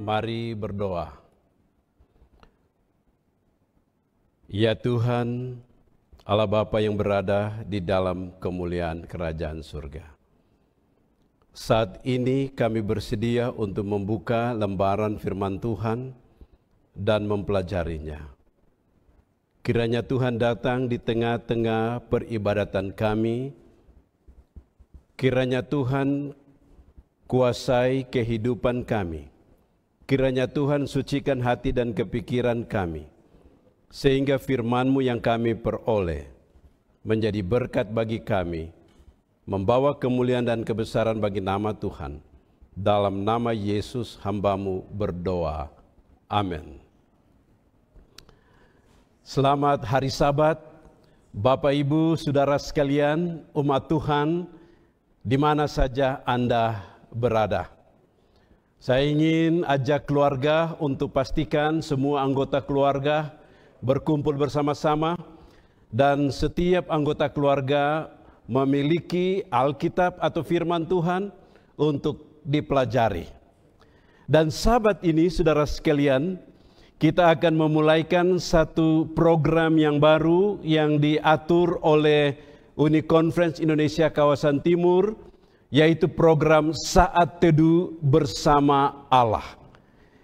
Mari berdoa. Ya Tuhan, Allah Bapa yang berada di dalam kemuliaan kerajaan surga. Saat ini kami bersedia untuk membuka lembaran firman Tuhan dan mempelajarinya. Kiranya Tuhan datang di tengah-tengah peribadatan kami. Kiranya Tuhan kuasai kehidupan kami. Kiranya Tuhan sucikan hati dan kepikiran kami, sehingga firman-Mu yang kami peroleh menjadi berkat bagi kami, membawa kemuliaan dan kebesaran bagi nama Tuhan. Dalam nama Yesus hamba-Mu berdoa. Amin. Selamat hari Sabat, Bapak Ibu, Saudara sekalian, umat Tuhan, di mana saja Anda berada. Saya ingin ajak keluarga untuk pastikan semua anggota keluarga berkumpul bersama-sama dan setiap anggota keluarga memiliki Alkitab atau firman Tuhan untuk dipelajari. Dan Sabat ini, saudara sekalian, kita akan memulaikan satu program yang baru yang diatur oleh Uni Conference Indonesia Kawasan Timur, yaitu program Saat Teduh Bersama Allah,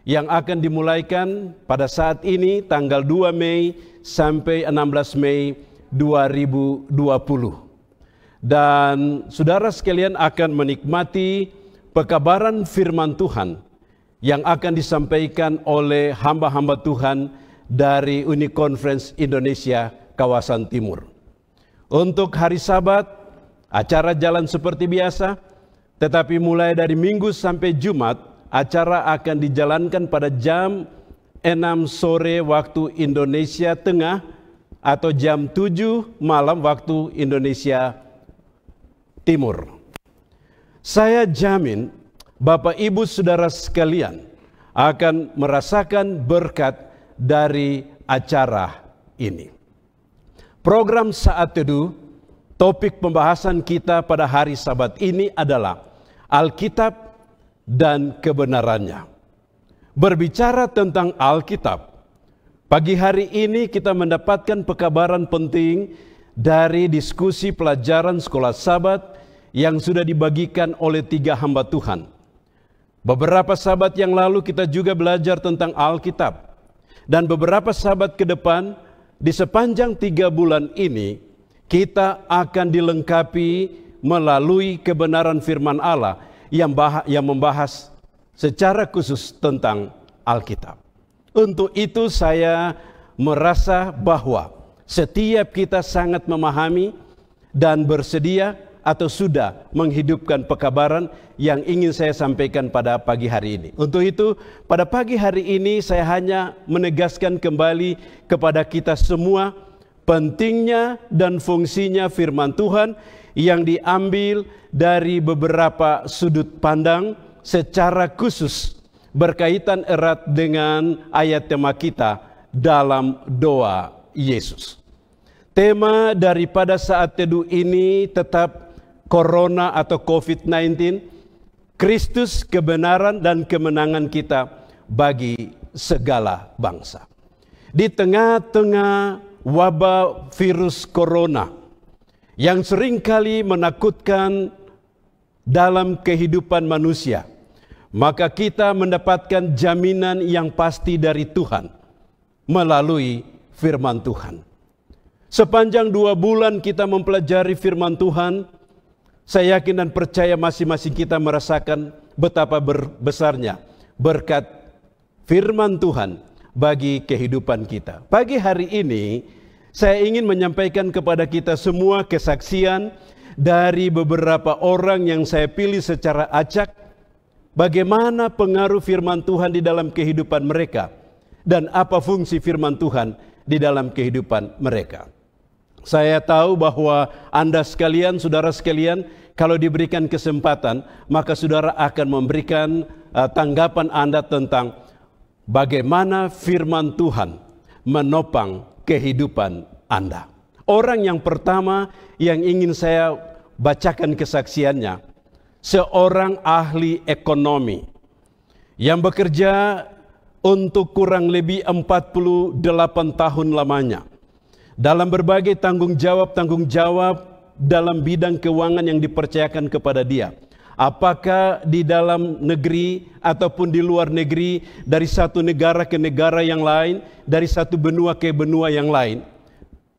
yang akan dimulaikan pada saat ini tanggal 2 Mei sampai 16 Mei 2020. Dan saudara sekalian akan menikmati pekabaran firman Tuhan yang akan disampaikan oleh hamba-hamba Tuhan dari Uni Conference Indonesia Kawasan Timur. Untuk hari Sabat, acara jalan seperti biasa, tetapi mulai dari Minggu sampai Jumat, acara akan dijalankan pada jam 6 sore waktu Indonesia Tengah atau jam 7 malam waktu Indonesia Timur. Saya jamin Bapak Ibu Saudara sekalian akan merasakan berkat dari acara ini. Program Saat Teduh, topik pembahasan kita pada hari Sabat ini adalah Alkitab dan kebenarannya. Berbicara tentang Alkitab, pagi hari ini kita mendapatkan pekabaran penting dari diskusi pelajaran sekolah Sabat yang sudah dibagikan oleh 3 hamba Tuhan. Beberapa Sabat yang lalu kita juga belajar tentang Alkitab. Dan beberapa Sabat ke depan, di sepanjang 3 bulan ini, kita akan dilengkapi melalui kebenaran firman Allah yang membahas secara khusus tentang Alkitab. Untuk itu saya merasa bahwa setiap kita sangat memahami dan bersedia atau sudah menghidupkan pekabaran yang ingin saya sampaikan pada pagi hari ini. Untuk itu, pada pagi hari ini saya hanya menegaskan kembali kepada kita semua pentingnya dan fungsinya firman Tuhan yang diambil dari beberapa sudut pandang secara khusus berkaitan erat dengan ayat tema kita dalam doa Yesus. Tema daripada Saat Teduh ini tetap Corona atau COVID-19, Kristus, kebenaran dan kemenangan kita bagi segala bangsa. Di tengah-tengah wabah virus corona yang seringkali menakutkan dalam kehidupan manusia, maka kita mendapatkan jaminan yang pasti dari Tuhan melalui firman Tuhan. Sepanjang 2 bulan kita mempelajari firman Tuhan, saya yakin dan percaya masing-masing kita merasakan betapa besarnya berkat firman Tuhan bagi kehidupan kita. Pagi hari ini saya ingin menyampaikan kepada kita semua kesaksian dari beberapa orang yang saya pilih secara acak, bagaimana pengaruh firman Tuhan di dalam kehidupan mereka dan apa fungsi firman Tuhan di dalam kehidupan mereka. Saya tahu bahwa Anda sekalian, saudara sekalian, kalau diberikan kesempatan, maka saudara akan memberikan tanggapan Anda tentang bagaimana firman Tuhan menopang kehidupan Anda. Orang yang pertama yang ingin saya bacakan kesaksiannya, seorang ahli ekonomi yang bekerja untuk kurang lebih 48 tahun lamanya dalam berbagai tanggung jawab dalam bidang keuangan yang dipercayakan kepada dia. Apakah di dalam negeri ataupun di luar negeri, dari satu negara ke negara yang lain, dari satu benua ke benua yang lain.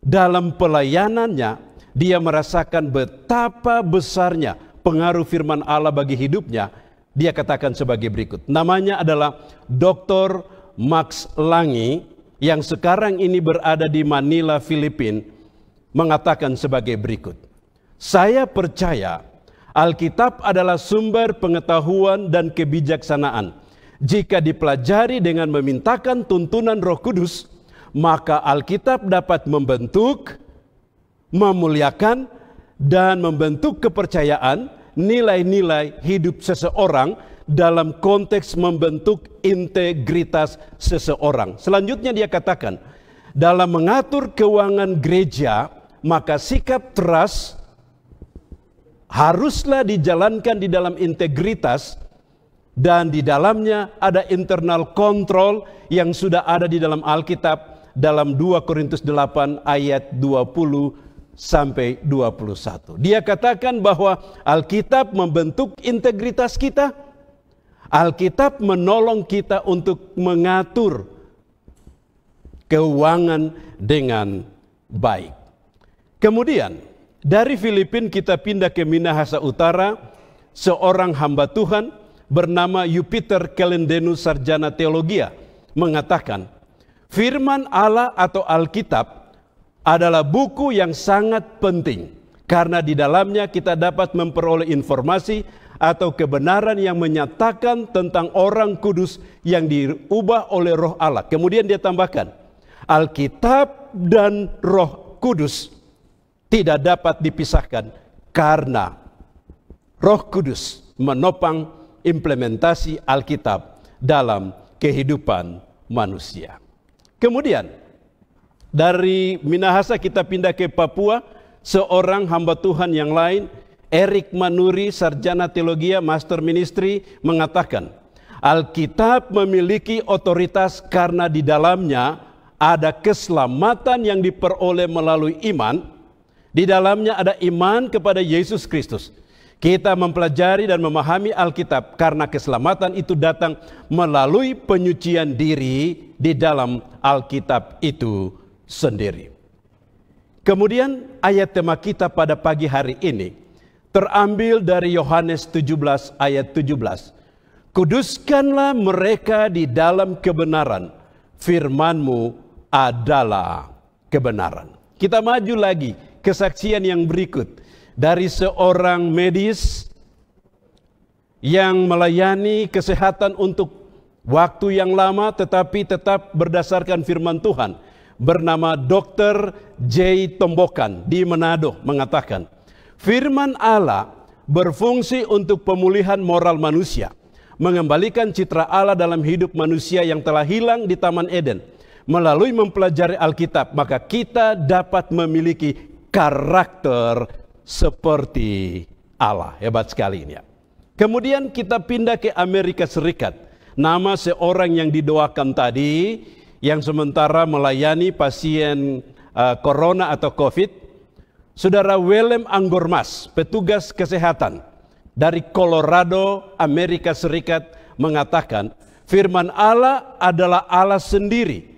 Dalam pelayanannya, dia merasakan betapa besarnya pengaruh firman Allah bagi hidupnya. Dia katakan sebagai berikut. Namanya adalah Dr. Max Langi yang sekarang ini berada di Manila, Filipina, mengatakan sebagai berikut. Saya percaya Alkitab adalah sumber pengetahuan dan kebijaksanaan. Jika dipelajari dengan memintakan tuntunan Roh Kudus, maka Alkitab dapat membentuk, memuliakan, dan membentuk kepercayaan, nilai-nilai hidup seseorang dalam konteks membentuk integritas seseorang. Selanjutnya dia katakan, dalam mengatur keuangan gereja, maka sikap trust haruslah dijalankan di dalam integritas, dan di dalamnya ada internal control yang sudah ada di dalam Alkitab dalam 2 Korintus 8 ayat 20 sampai 21. Dia katakan bahwa Alkitab membentuk integritas kita. Alkitab menolong kita untuk mengatur keuangan dengan baik. Kemudian dari Filipina kita pindah ke Minahasa Utara. Seorang hamba Tuhan bernama Jupiter Calendenus Sarjana Teologia mengatakan, firman Allah atau Alkitab adalah buku yang sangat penting karena di dalamnya kita dapat memperoleh informasi atau kebenaran yang menyatakan tentang orang kudus yang diubah oleh Roh Allah. Kemudian dia tambahkan, Alkitab dan Roh Kudus tidak dapat dipisahkan karena Roh Kudus menopang implementasi Alkitab dalam kehidupan manusia. Kemudian dari Minahasa kita pindah ke Papua. Seorang hamba Tuhan yang lain, Eric Manuri, sarjana teologi, master ministry, mengatakan, Alkitab memiliki otoritas karena di dalamnya ada keselamatan yang diperoleh melalui iman. Di dalamnya ada iman kepada Yesus Kristus. Kita mempelajari dan memahami Alkitab karena keselamatan itu datang melalui penyucian diri di dalam Alkitab itu sendiri. Kemudian ayat tema kita pada pagi hari ini terambil dari Yohanes 17 ayat 17. Kuduskanlah mereka di dalam kebenaran, firman-Mu adalah kebenaran. Kita maju lagi, kesaksian yang berikut dari seorang medis yang melayani kesehatan untuk waktu yang lama tetapi tetap berdasarkan firman Tuhan, bernama Dr. J. Tombokan di Manado, mengatakan, firman Allah berfungsi untuk pemulihan moral manusia, mengembalikan citra Allah dalam hidup manusia yang telah hilang di Taman Eden. Melalui mempelajari Alkitab, maka kita dapat memiliki karakter seperti Allah. Hebat sekali ini ya. Kemudian kita pindah ke Amerika Serikat. Nama seorang yang didoakan tadi, yang sementara melayani pasien corona atau COVID, Saudara Willem Anggormas, petugas kesehatan dari Colorado, Amerika Serikat, mengatakan, firman Allah adalah Allah sendiri.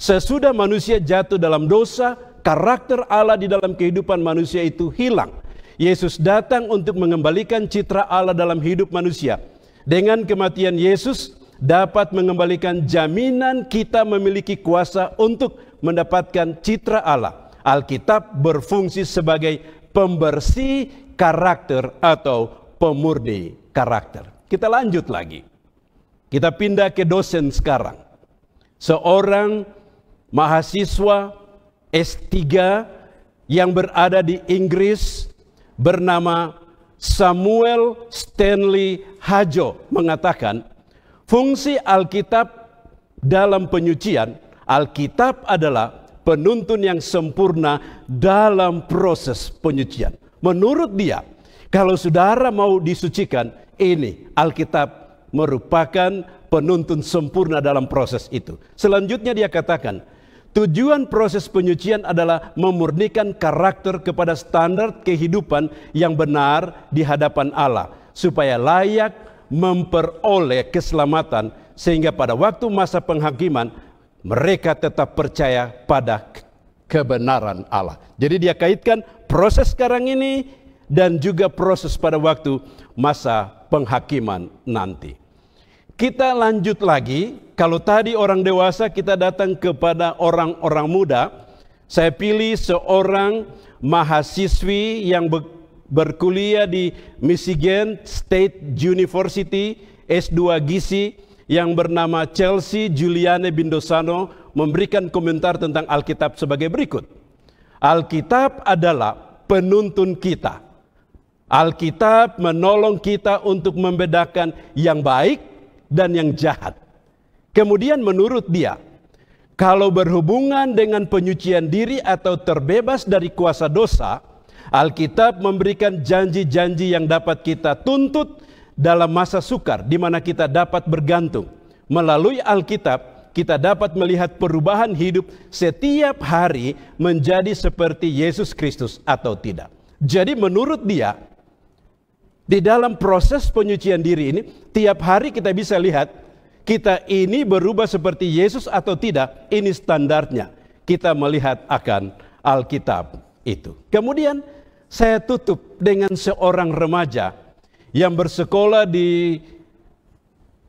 Sesudah manusia jatuh dalam dosa, karakter Allah di dalam kehidupan manusia itu hilang. Yesus datang untuk mengembalikan citra Allah dalam hidup manusia. Dengan kematian Yesus dapat mengembalikan jaminan kita memiliki kuasa untuk mendapatkan citra Allah. Alkitab berfungsi sebagai pembersih karakter atau pemurni karakter. Kita lanjut lagi. Kita pindah ke dosen sekarang. Seorang mahasiswa S3 yang berada di Inggris bernama Samuel Stanley Hajo mengatakan, fungsi Alkitab dalam penyucian, Alkitab adalah penuntun yang sempurna dalam proses penyucian. Menurut dia, kalau saudara mau disucikan, ini Alkitab merupakan penuntun sempurna dalam proses itu. Selanjutnya dia katakan, tujuan proses penyucian adalah memurnikan karakter kepada standar kehidupan yang benar di hadapan Allah, supaya layak memperoleh keselamatan, sehingga pada waktu masa penghakiman mereka tetap percaya pada kebenaran Allah. Jadi dia kaitkan proses sekarang ini dan juga proses pada waktu masa penghakiman nanti. Kita lanjut lagi, kalau tadi orang dewasa kita datang kepada orang-orang muda, saya pilih seorang mahasiswi yang berkuliah di Michigan State University, S2 Gizi, yang bernama Chelsea Juliane Bindosano, memberikan komentar tentang Alkitab sebagai berikut. Alkitab adalah penuntun kita. Alkitab menolong kita untuk membedakan yang baik dan yang jahat. Kemudian menurut dia, kalau berhubungan dengan penyucian diri atau terbebas dari kuasa dosa, Alkitab memberikan janji-janji yang dapat kita tuntut dalam masa sukar, di mana kita dapat bergantung. Melalui Alkitab, kita dapat melihat perubahan hidup setiap hari menjadi seperti Yesus Kristus atau tidak. Jadi menurut dia, di dalam proses penyucian diri ini, tiap hari kita bisa lihat, kita ini berubah seperti Yesus atau tidak. Ini standarnya. Kita melihat akan Alkitab itu. Kemudian saya tutup dengan seorang remaja yang bersekolah di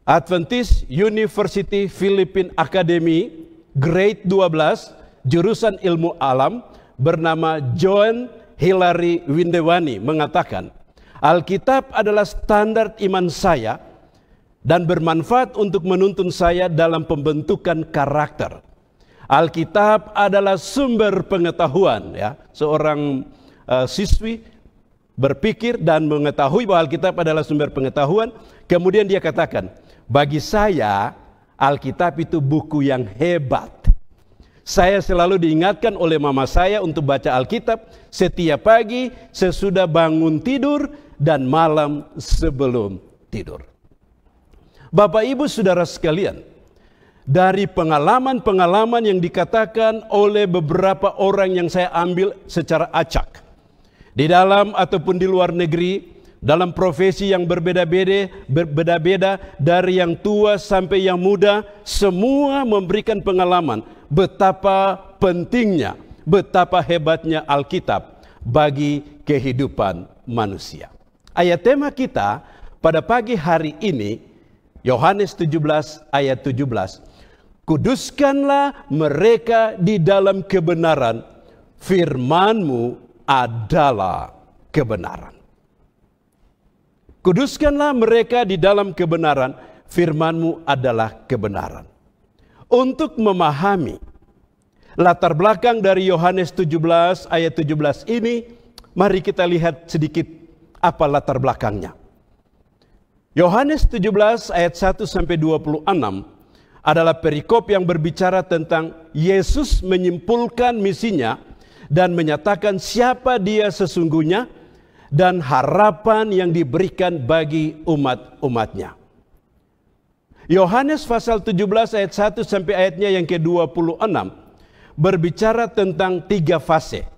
Adventist University Philippine Academy, grade 12, jurusan ilmu alam, bernama John Hilary Windewani, mengatakan, Alkitab adalah standar iman saya dan bermanfaat untuk menuntun saya dalam pembentukan karakter. Alkitab adalah sumber pengetahuan, ya. Seorang siswi berpikir dan mengetahui bahwa Alkitab adalah sumber pengetahuan. Kemudian dia katakan, bagi saya Alkitab itu buku yang hebat. Saya selalu diingatkan oleh mama saya untuk baca Alkitab setiap pagi sesudah bangun tidur dan malam sebelum tidur. Bapak Ibu Saudara sekalian, dari pengalaman-pengalaman yang dikatakan oleh beberapa orang yang saya ambil secara acak, di dalam ataupun di luar negeri, dalam profesi yang berbeda-beda, dari yang tua sampai yang muda, semua memberikan pengalaman betapa pentingnya, betapa hebatnya Alkitab bagi kehidupan manusia. Ayat tema kita pada pagi hari ini, Yohanes 17 ayat 17. Kuduskanlah mereka di dalam kebenaran, firman-Mu adalah kebenaran. Kuduskanlah mereka di dalam kebenaran, firman-Mu adalah kebenaran. Untuk memahami latar belakang dari Yohanes 17 ayat 17 ini, mari kita lihat sedikit apa latar belakangnya. Yohanes 17 ayat 1 sampai 26 adalah perikop yang berbicara tentang Yesus menyimpulkan misinya dan menyatakan siapa dia sesungguhnya dan harapan yang diberikan bagi umat-umatnya. Yohanes pasal 17 ayat 1 sampai ayatnya yang ke-26 berbicara tentang 3 fase.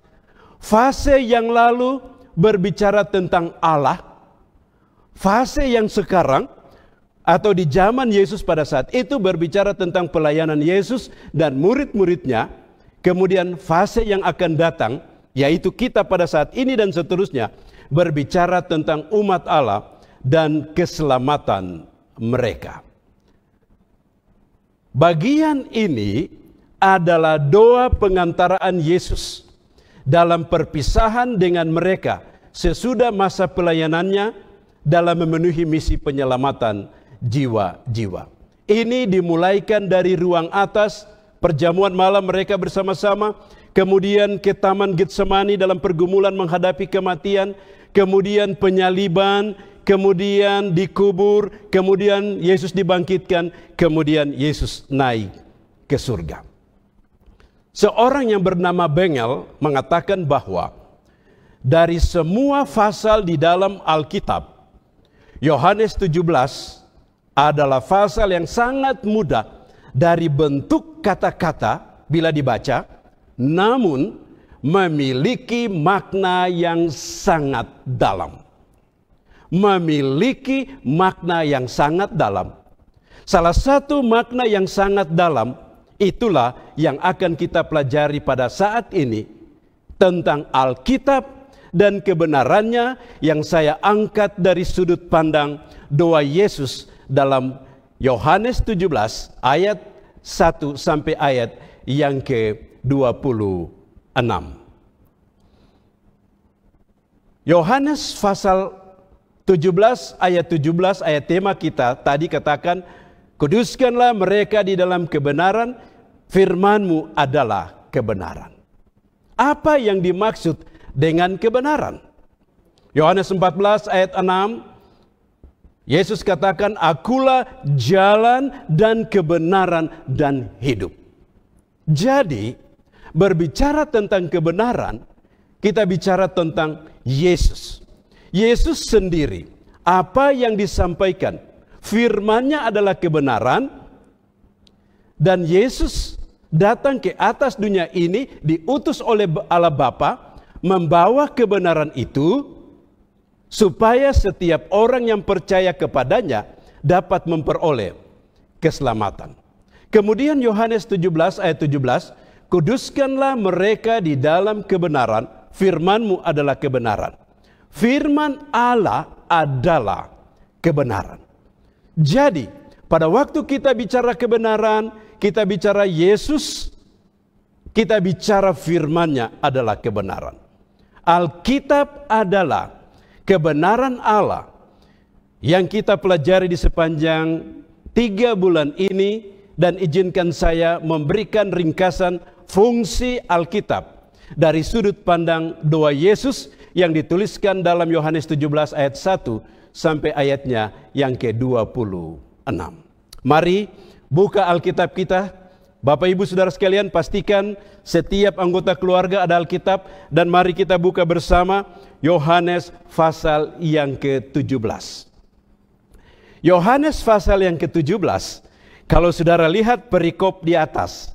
Fase yang lalu berbicara tentang Allah. Fase yang sekarang atau di zaman Yesus pada saat itu berbicara tentang pelayanan Yesus dan murid-muridnya. Kemudian fase yang akan datang, yaitu kita pada saat ini dan seterusnya, berbicara tentang umat Allah dan keselamatan mereka. Bagian ini adalah doa pengantaraan Yesus dalam perpisahan dengan mereka sesudah masa pelayanannya dalam memenuhi misi penyelamatan jiwa-jiwa. Ini dimulaikan dari ruang atas, perjamuan malam mereka bersama-sama, kemudian ke Taman Getsemani dalam pergumulan menghadapi kematian, kemudian penyaliban, kemudian dikubur, kemudian Yesus dibangkitkan, kemudian Yesus naik ke surga. Seorang yang bernama Bengel mengatakan bahwa dari semua pasal di dalam Alkitab, Yohanes 17 adalah pasal yang sangat mudah dari bentuk kata-kata bila dibaca, namun memiliki makna yang sangat dalam. Memiliki makna yang sangat dalam. Salah satu makna yang sangat dalam, itulah yang akan kita pelajari pada saat ini tentang Alkitab dan kebenarannya yang saya angkat dari sudut pandang doa Yesus dalam Yohanes 17 ayat 1 sampai ayat yang ke-26. Yohanes pasal 17 ayat tema kita tadi katakan, kuduskanlah mereka di dalam kebenaran, firman-Mu adalah kebenaran. Apa yang dimaksud dengan kebenaran? Yohanes 14 ayat 6, Yesus katakan, akulah jalan dan kebenaran dan hidup. Jadi, berbicara tentang kebenaran, kita bicara tentang Yesus. Yesus sendiri, apa yang disampaikan, firman-Nya adalah kebenaran, dan Yesus datang ke atas dunia ini diutus oleh Allah Bapa, membawa kebenaran itu supaya setiap orang yang percaya kepadanya dapat memperoleh keselamatan. Kemudian Yohanes 17 ayat 17, kuduskanlah mereka di dalam kebenaran, firman-Mu adalah kebenaran. Firman Allah adalah kebenaran. Jadi, pada waktu kita bicara kebenaran, kita bicara Yesus, kita bicara firman-Nya adalah kebenaran. Alkitab adalah kebenaran Allah yang kita pelajari di sepanjang 3 bulan ini, dan izinkan saya memberikan ringkasan fungsi Alkitab dari sudut pandang doa Yesus yang dituliskan dalam Yohanes 17 ayat 1 sampai ayatnya yang ke-26. Mari buka Alkitab kita. Bapak Ibu Saudara sekalian, pastikan setiap anggota keluarga ada Alkitab, dan mari kita buka bersama Yohanes pasal yang ke-17. Yohanes pasal yang ke-17, kalau saudara lihat perikop di atas,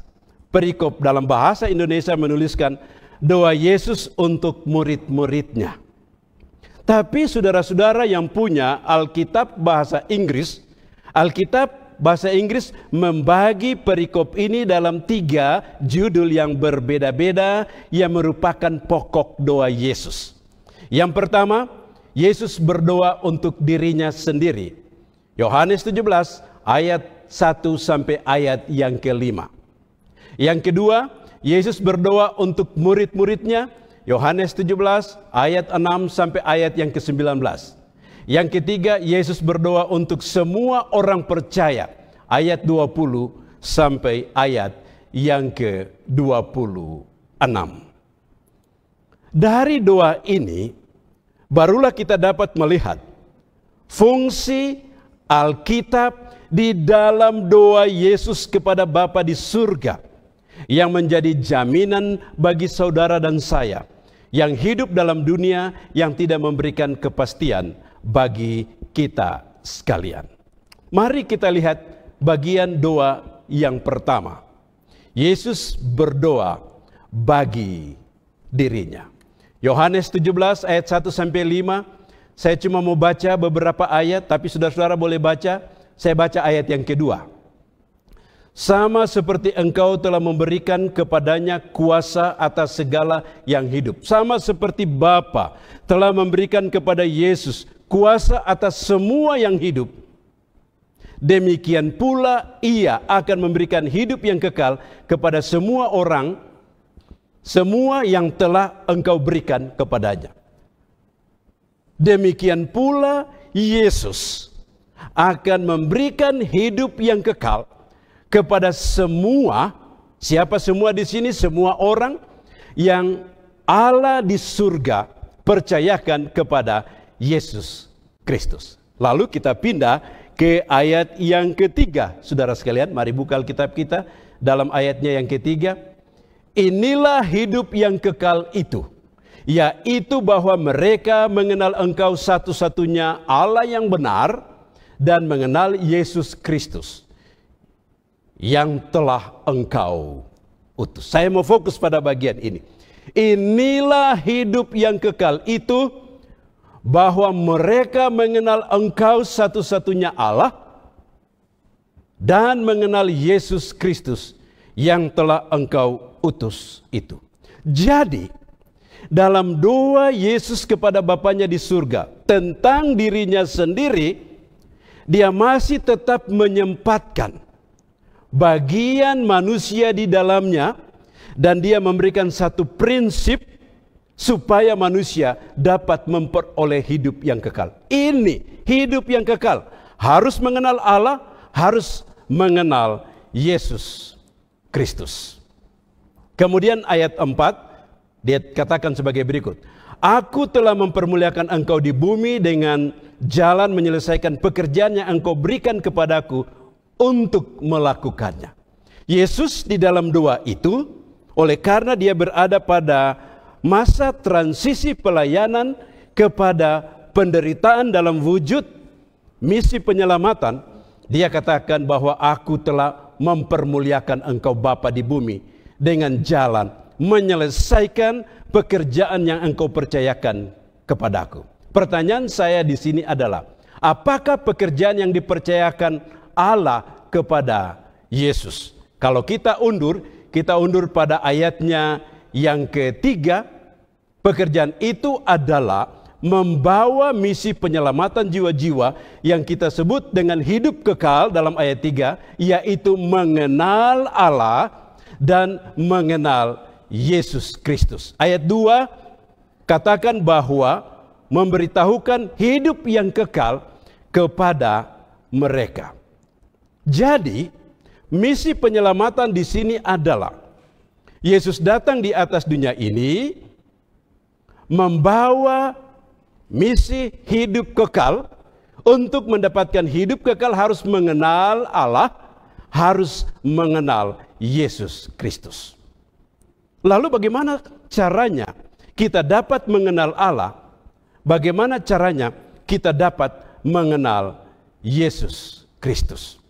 perikop dalam bahasa Indonesia menuliskan doa Yesus untuk murid-muridnya. Tapi saudara-saudara yang punya Alkitab bahasa Inggris, Alkitab bahasa Inggris membagi perikop ini dalam 3 judul yang berbeda-beda yang merupakan pokok doa Yesus. Yang pertama, Yesus berdoa untuk dirinya sendiri. Yohanes 17 ayat 1 sampai ayat yang ke-5. Yang kedua, Yesus berdoa untuk murid-muridnya. Yohanes 17 ayat 6 sampai ayat yang ke-19. Yang ketiga, Yesus berdoa untuk semua orang percaya. Ayat 20 sampai ayat yang ke-26. Dari doa ini, barulah kita dapat melihat fungsi Alkitab di dalam doa Yesus kepada Bapa di surga, yang menjadi jaminan bagi saudara dan saya yang hidup dalam dunia yang tidak memberikan kepastian bagi kita sekalian. Mari kita lihat bagian doa yang pertama. Yesus berdoa bagi dirinya. Yohanes 17 ayat 1 sampai 5. Saya cuma mau baca beberapa ayat, tapi saudara-saudara boleh baca. Saya baca ayat yang kedua. Sama seperti engkau telah memberikan kepadanya kuasa atas segala yang hidup. Sama seperti Bapa telah memberikan kepada Yesus kuasa atas semua yang hidup. Demikian pula ia akan memberikan hidup yang kekal kepada semua orang, semua yang telah engkau berikan kepadanya. Demikian pula Yesus akan memberikan hidup yang kekal kepada semua. Siapa semua di sini? Semua orang yang Allah di surga percayakan kepada Yesus Kristus. Lalu kita pindah ke ayat yang ketiga. Saudara sekalian, mari buka Alkitab kita dalam ayatnya yang ketiga. Inilah hidup yang kekal itu, yaitu bahwa mereka mengenal engkau satu-satunya Allah yang benar dan mengenal Yesus Kristus yang telah engkau utus. Saya mau fokus pada bagian ini. Inilah hidup yang kekal itu, bahwa mereka mengenal engkau satu-satunya Allah dan mengenal Yesus Kristus yang telah engkau utus itu. Jadi, dalam doa Yesus kepada Bapanya di surga tentang dirinya sendiri, dia masih tetap menyempatkan bagian manusia di dalamnya, dan dia memberikan satu prinsip supaya manusia dapat memperoleh hidup yang kekal. Ini hidup yang kekal, harus mengenal Allah, harus mengenal Yesus Kristus. Kemudian ayat 4 dia katakan sebagai berikut. Aku telah mempermuliakan engkau di bumi dengan jalan menyelesaikan pekerjaan yang engkau berikan kepadaku untuk melakukannya. Yesus di dalam doa itu, oleh karena dia berada pada masa transisi pelayanan kepada penderitaan dalam wujud misi penyelamatan, dia katakan bahwa aku telah mempermuliakan engkau Bapa di bumi dengan jalan menyelesaikan pekerjaan yang engkau percayakan kepadaku. Pertanyaan saya di sini adalah, apakah pekerjaan yang dipercayakan Allah kepada Yesus? Kalau kita undur pada ayatnya yang ketiga. Pekerjaan itu adalah membawa misi penyelamatan jiwa-jiwa yang kita sebut dengan hidup kekal dalam ayat 3, yaitu mengenal Allah dan mengenal Yesus Kristus. Ayat 2 katakan bahwa memberitahukan hidup yang kekal kepada mereka. Jadi, misi penyelamatan di sini adalah Yesus datang di atas dunia ini membawa misi hidup kekal. Untuk mendapatkan hidup kekal harus mengenal Allah, harus mengenal Yesus Kristus. Lalu bagaimana caranya kita dapat mengenal Allah? Bagaimana caranya kita dapat mengenal Yesus Kristus?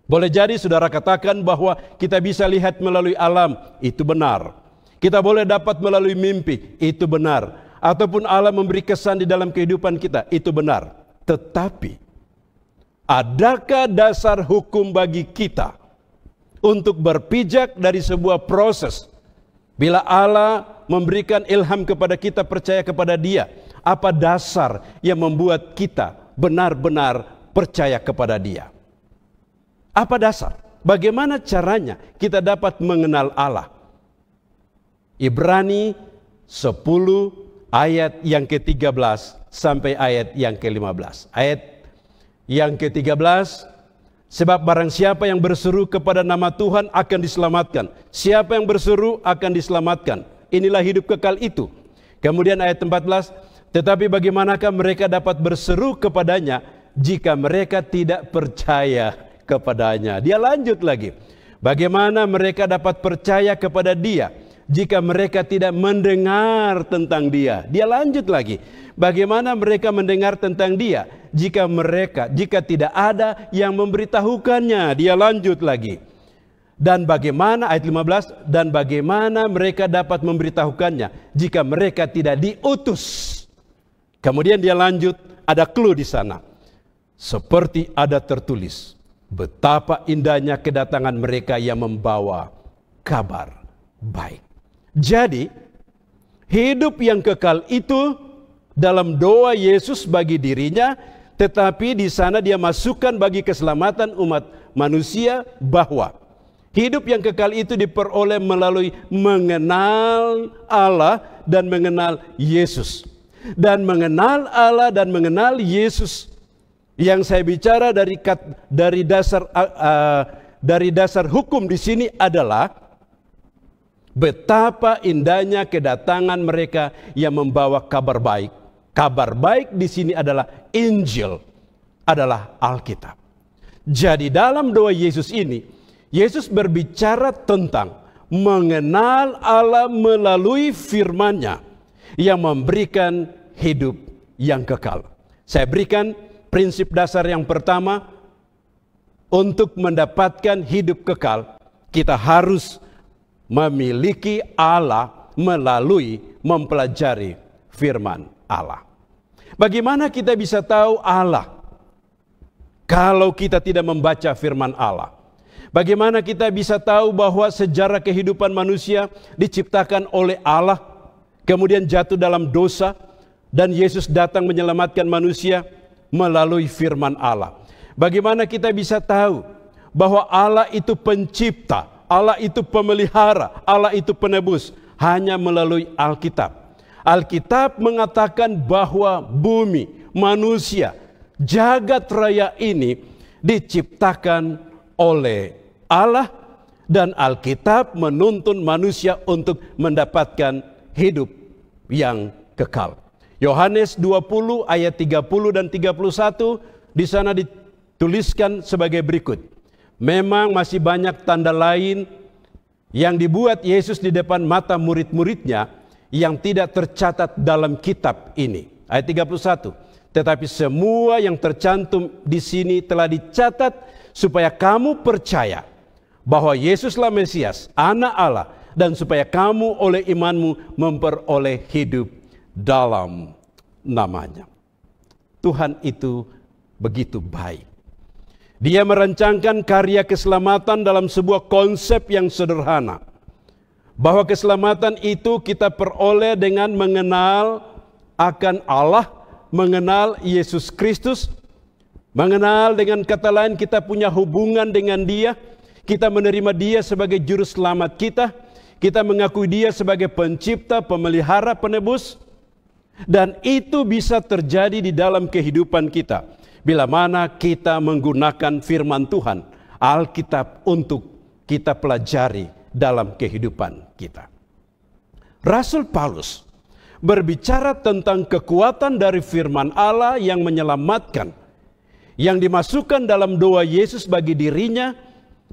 Boleh jadi saudara katakan bahwa kita bisa lihat melalui alam, itu benar. Kita boleh dapat melalui mimpi, itu benar. Ataupun Allah memberi kesan di dalam kehidupan kita, itu benar. Tetapi, adakah dasar hukum bagi kita untuk berpijak dari sebuah proses? Bila Allah memberikan ilham kepada kita percaya kepada Dia, apa dasar yang membuat kita benar-benar percaya kepada Dia? Apa dasar? Bagaimana caranya kita dapat mengenal Allah? Ibrani 10 ayat yang ke-13 sampai ayat yang ke-15. Ayat yang ke-13, sebab barang siapa yang berseru kepada nama Tuhan akan diselamatkan. Siapa yang berseru akan diselamatkan. Inilah hidup kekal itu. Kemudian ayat 14, tetapi bagaimanakah mereka dapat berseru kepadanya jika mereka tidak percaya kepadanya? Dia lanjut lagi. Bagaimana mereka dapat percaya kepada Dia jika mereka tidak mendengar tentang Dia? Dia lanjut lagi. Bagaimana mereka mendengar tentang Dia jika tidak ada yang memberitahukannya? Dia lanjut lagi. Dan bagaimana ayat 15, dan bagaimana mereka dapat memberitahukannya jika mereka tidak diutus? Kemudian dia lanjut, ada clue di sana. Seperti ada tertulis, betapa indahnya kedatangan mereka yang membawa kabar baik. Jadi, hidup yang kekal itu dalam doa Yesus bagi dirinya, tetapi di sana dia masukkan bagi keselamatan umat manusia bahwa hidup yang kekal itu diperoleh melalui mengenal Allah dan mengenal Yesus. Dan mengenal Allah dan mengenal Yesus yang saya bicara dari dasar hukum di sini adalah betapa indahnya kedatangan mereka yang membawa kabar baik. Kabar baik di sini adalah Injil, adalah Alkitab. Jadi dalam doa Yesus ini, Yesus berbicara tentang mengenal Allah melalui firman-Nya yang memberikan hidup yang kekal. Saya berikan Prinsip dasar yang pertama, untuk mendapatkan hidup kekal, kita harus memiliki Allah melalui mempelajari firman Allah. Bagaimana kita bisa tahu Allah kalau kita tidak membaca firman Allah? Bagaimana kita bisa tahu bahwa sejarah kehidupan manusia diciptakan oleh Allah, kemudian jatuh dalam dosa, dan Yesus datang menyelamatkan manusia melalui firman Allah? Bagaimana kita bisa tahu bahwa Allah itu pencipta, Allah itu pemelihara, Allah itu penebus? Hanya melalui Alkitab. Alkitab mengatakan bahwa bumi, manusia, jagat raya ini diciptakan oleh Allah, dan Alkitab menuntun manusia untuk mendapatkan hidup yang kekal. Yohanes 20 ayat 30 dan 31 di sana dituliskan sebagai berikut. Memang masih banyak tanda lain yang dibuat Yesus di depan mata murid-muridnya yang tidak tercatat dalam kitab ini. Ayat 31. Tetapi semua yang tercantum di sini telah dicatat supaya kamu percaya bahwa Yesuslah Mesias, Anak Allah, dan supaya kamu oleh imanmu memperoleh hidup dalam namanya. Tuhan itu begitu baik. Dia merancangkan karya keselamatan dalam sebuah konsep yang sederhana. Bahwa keselamatan itu kita peroleh dengan mengenal akan Allah, mengenal Yesus Kristus, mengenal, dengan kata lain, kita punya hubungan dengan Dia, kita menerima Dia sebagai juru selamat kita mengakui Dia sebagai pencipta, pemelihara, penebus, dan itu bisa terjadi di dalam kehidupan kita bila mana kita menggunakan firman Tuhan, Alkitab, untuk kita pelajari dalam kehidupan kita. Rasul Paulus berbicara tentang kekuatan dari firman Allah yang menyelamatkan, yang dimasukkan dalam doa Yesus bagi dirinya.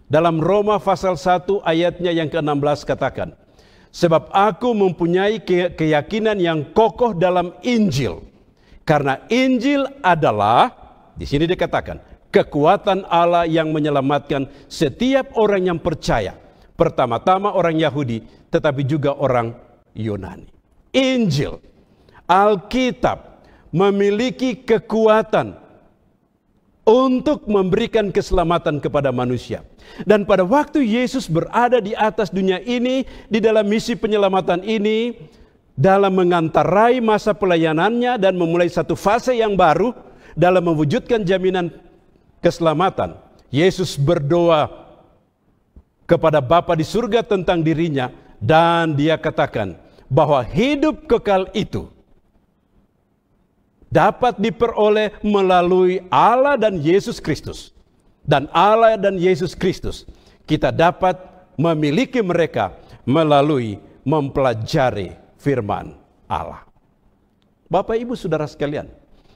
Dalam Roma pasal 1 ayatnya yang ke-16 katakan, sebab aku mempunyai keyakinan yang kokoh dalam Injil, karena Injil adalah, di sini dikatakan, kekuatan Allah yang menyelamatkan setiap orang yang percaya, pertama-tama orang Yahudi, tetapi juga orang Yunani. Injil, Alkitab, memiliki kekuatan untuk memberikan keselamatan kepada manusia. Dan pada waktu Yesus berada di atas dunia ini, di dalam misi penyelamatan ini, dalam mengantarai masa pelayanannya dan memulai satu fase yang baru dalam mewujudkan jaminan keselamatan, Yesus berdoa kepada Bapa di surga tentang dirinya, dan dia katakan bahwa hidup kekal itu dapat diperoleh melalui Allah dan Yesus Kristus. Dan Allah dan Yesus Kristus kita dapat memiliki mereka melalui mempelajari firman Allah. Bapak Ibu Saudara sekalian,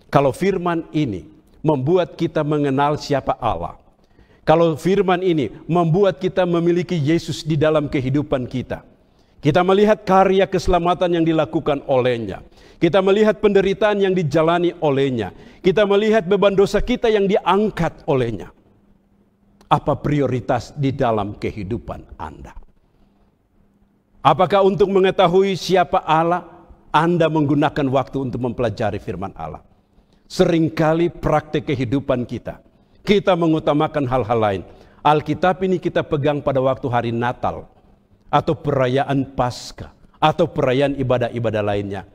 kalau firman ini membuat kita mengenal siapa Allah, kalau firman ini membuat kita memiliki Yesus di dalam kehidupan kita, kita melihat karya keselamatan yang dilakukan olehnya, kita melihat penderitaan yang dijalani olehnya, kita melihat beban dosa kita yang diangkat olehnya. Apa prioritas di dalam kehidupan Anda? Apakah untuk mengetahui siapa Allah, Anda menggunakan waktu untuk mempelajari firman Allah? Seringkali praktek kehidupan kita mengutamakan hal-hal lain. Alkitab ini kita pegang pada waktu hari Natal, atau perayaan Paskah, atau perayaan ibadah-ibadah lainnya.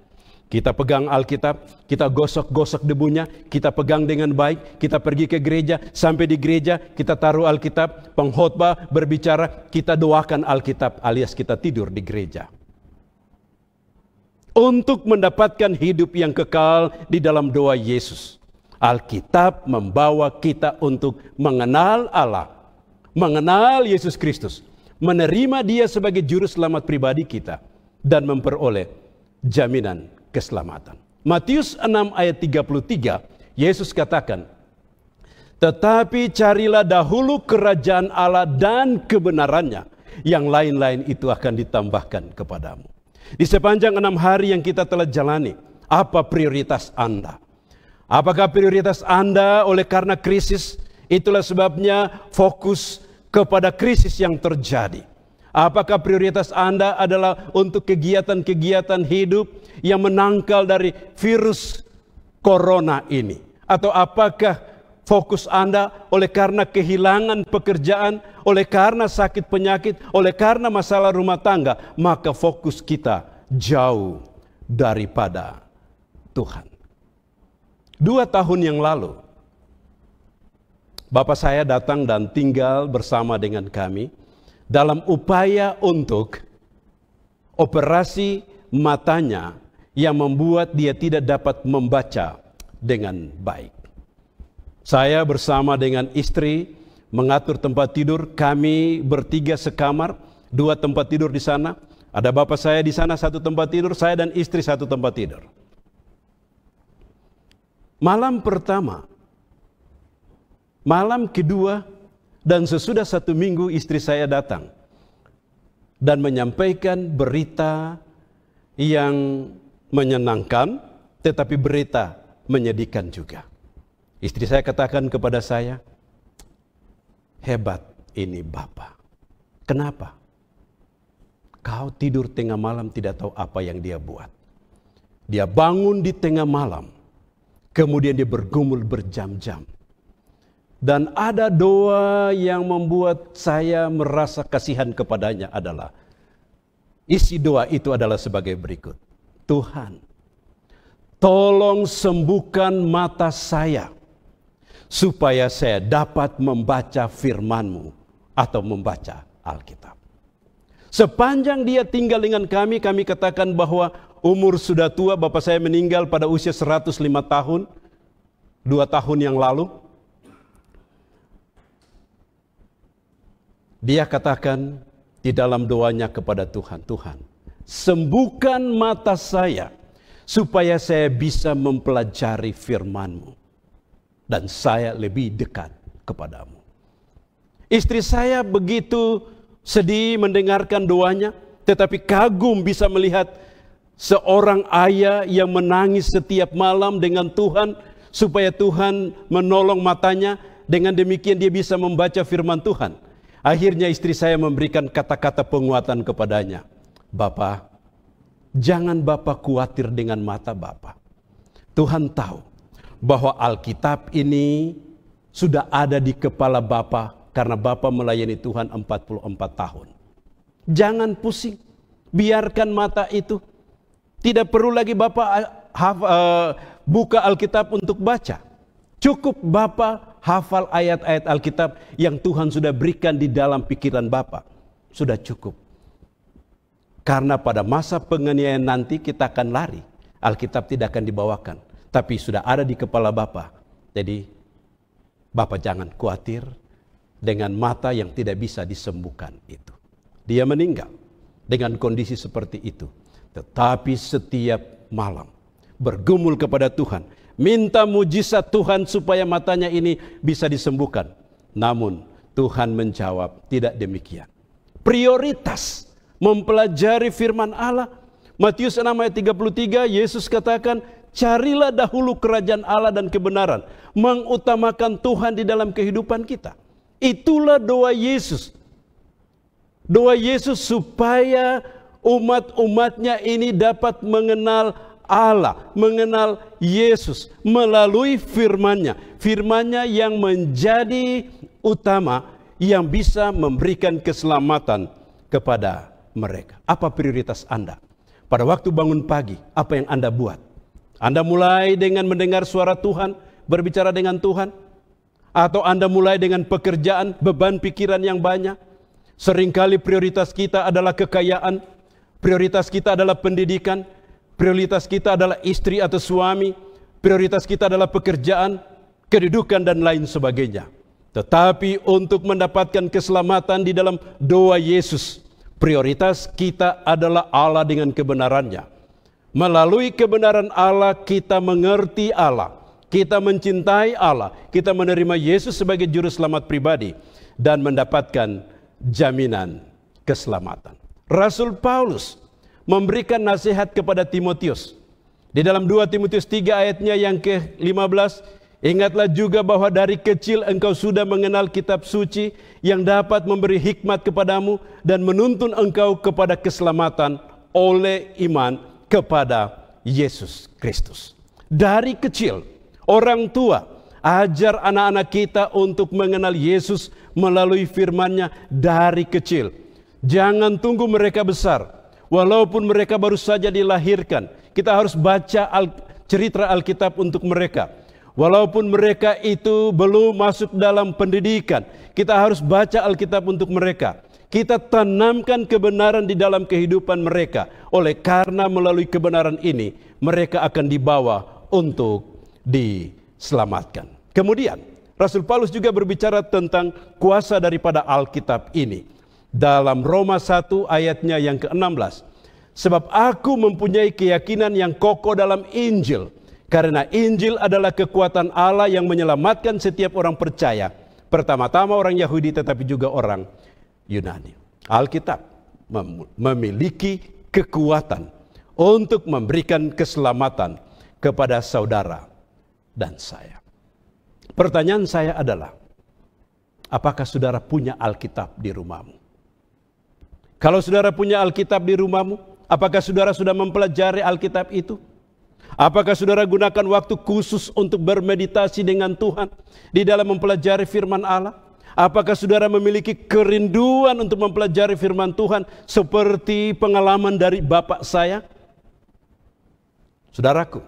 Kita pegang Alkitab, kita gosok-gosok debunya, kita pegang dengan baik, kita pergi ke gereja, sampai di gereja kita taruh Alkitab, pengkhotbah berbicara, kita doakan Alkitab alias kita tidur di gereja. Untuk mendapatkan hidup yang kekal di dalam doa Yesus, Alkitab membawa kita untuk mengenal Allah, mengenal Yesus Kristus, menerima Dia sebagai juru selamat pribadi kita, dan memperoleh jaminan keselamatan. Matius 6 ayat 33, Yesus katakan, tetapi carilah dahulu kerajaan Allah dan kebenarannya, yang lain-lain itu akan ditambahkan kepadamu. Di sepanjang 6 hari yang kita telah jalani, apa prioritas Anda? Apakah prioritas Anda oleh karena krisis? Itulah sebabnya fokus kepada krisis yang terjadi. Apakah prioritas Anda adalah untuk kegiatan-kegiatan hidup yang menangkal dari virus corona ini? Atau apakah fokus Anda oleh karena kehilangan pekerjaan, oleh karena sakit penyakit, oleh karena masalah rumah tangga, maka fokus kita jauh daripada Tuhan. 2 tahun yang lalu, Bapak saya datang dan tinggal bersama dengan kami dalam upaya untuk operasi matanya yang membuat dia tidak dapat membaca dengan baik. Saya bersama dengan istri mengatur tempat tidur, kami bertiga sekamar, 2 tempat tidur di sana. Ada bapak saya di sana 1 tempat tidur, saya dan istri 1 tempat tidur. Malam pertama, malam kedua, dan sesudah 1 minggu istri saya datang dan menyampaikan berita yang menyenangkan, tetapi berita menyedihkan juga. Istri saya katakan kepada saya, hebat ini Bapak. Kenapa? Kau tidur tengah malam tidak tahu apa yang dia buat. Dia bangun di tengah malam, kemudian dia bergumul berjam-jam. Dan ada doa yang membuat saya merasa kasihan kepadanya adalah, isi doa itu adalah sebagai berikut. Tuhan, tolong sembuhkan mata saya, supaya saya dapat membaca firman-Mu atau membaca Alkitab. Sepanjang dia tinggal dengan kami katakan bahwa umur sudah tua, bapak saya meninggal pada usia 105 tahun, 2 tahun yang lalu. Dia katakan di dalam doanya kepada Tuhan, Tuhan, sembuhkan mata saya supaya saya bisa mempelajari firman-Mu dan saya lebih dekat kepadamu. Istri saya begitu sedih mendengarkan doanya, tetapi kagum bisa melihat seorang ayah yang menangis setiap malam dengan Tuhan supaya Tuhan menolong matanya. Dengan demikian dia bisa membaca firman Tuhan. Akhirnya istri saya memberikan kata-kata penguatan kepadanya. Bapak, jangan Bapak khawatir dengan mata Bapak. Tuhan tahu bahwa Alkitab ini sudah ada di kepala Bapak karena Bapak melayani Tuhan 44 tahun. Jangan pusing, biarkan mata itu. Tidak perlu lagi Bapak buka Alkitab untuk baca. Cukup Bapak hafal ayat-ayat Alkitab yang Tuhan sudah berikan di dalam pikiran Bapak. Sudah cukup. Karena pada masa penganiayaan nanti kita akan lari. Alkitab tidak akan dibawakan. Tapi sudah ada di kepala Bapak. Jadi Bapak jangan khawatir dengan mata yang tidak bisa disembuhkan itu. Dia meninggal dengan kondisi seperti itu. Tetapi setiap malam bergumul kepada Tuhan. Minta mujizat Tuhan supaya matanya ini bisa disembuhkan. Namun Tuhan menjawab tidak demikian. Prioritas mempelajari firman Allah. Matius 6 ayat 33 Yesus katakan, carilah dahulu kerajaan Allah dan kebenaran. Mengutamakan Tuhan di dalam kehidupan kita. Itulah doa Yesus. Doa Yesus supaya umat-umatnya ini dapat mengenal Allah, mengenal Yesus melalui firman-Nya. Firman-Nya yang menjadi utama, yang bisa memberikan keselamatan kepada mereka. Apa prioritas Anda? Pada waktu bangun pagi, apa yang Anda buat? Anda mulai dengan mendengar suara Tuhan, berbicara dengan Tuhan? Atau Anda mulai dengan pekerjaan, beban pikiran yang banyak? Seringkali prioritas kita adalah kekayaan, prioritas kita adalah pendidikan, prioritas kita adalah istri atau suami, prioritas kita adalah pekerjaan, kedudukan dan lain sebagainya. Tetapi untuk mendapatkan keselamatan di dalam doa Yesus, prioritas kita adalah Allah dengan kebenarannya. Melalui kebenaran Allah kita mengerti Allah. Kita mencintai Allah, kita menerima Yesus sebagai juru selamat pribadi dan mendapatkan jaminan keselamatan. Rasul Paulus memberikan nasihat kepada Timotius. Di dalam 2 Timotius 3 ayatnya yang ke-15, ingatlah juga bahwa dari kecil engkau sudah mengenal kitab suci yang dapat memberi hikmat kepadamu dan menuntun engkau kepada keselamatan oleh iman kepada Yesus Kristus. Dari kecil, orang tua ajar anak-anak kita untuk mengenal Yesus melalui firman-Nya dari kecil. Jangan tunggu mereka besar. Walaupun mereka baru saja dilahirkan, kita harus baca cerita Alkitab untuk mereka. Walaupun mereka itu belum masuk dalam pendidikan, kita harus baca Alkitab untuk mereka. Kita tanamkan kebenaran di dalam kehidupan mereka. Oleh karena melalui kebenaran ini, mereka akan dibawa untuk diselamatkan. Kemudian, Rasul Paulus juga berbicara tentang kuasa daripada Alkitab ini. Dalam Roma 1 ayatnya yang ke-16. Sebab aku mempunyai keyakinan yang kokoh dalam Injil. Karena Injil adalah kekuatan Allah yang menyelamatkan setiap orang percaya. Pertama-tama orang Yahudi tetapi juga orang Yunani. Alkitab memiliki kekuatan untuk memberikan keselamatan kepada saudara dan saya. Pertanyaan saya adalah, apakah saudara punya Alkitab di rumahmu? Kalau saudara punya Alkitab di rumahmu, apakah saudara sudah mempelajari Alkitab itu? Apakah saudara gunakan waktu khusus untuk bermeditasi dengan Tuhan di dalam mempelajari firman Allah? Apakah saudara memiliki kerinduan untuk mempelajari firman Tuhan seperti pengalaman dari bapak saya? Saudaraku,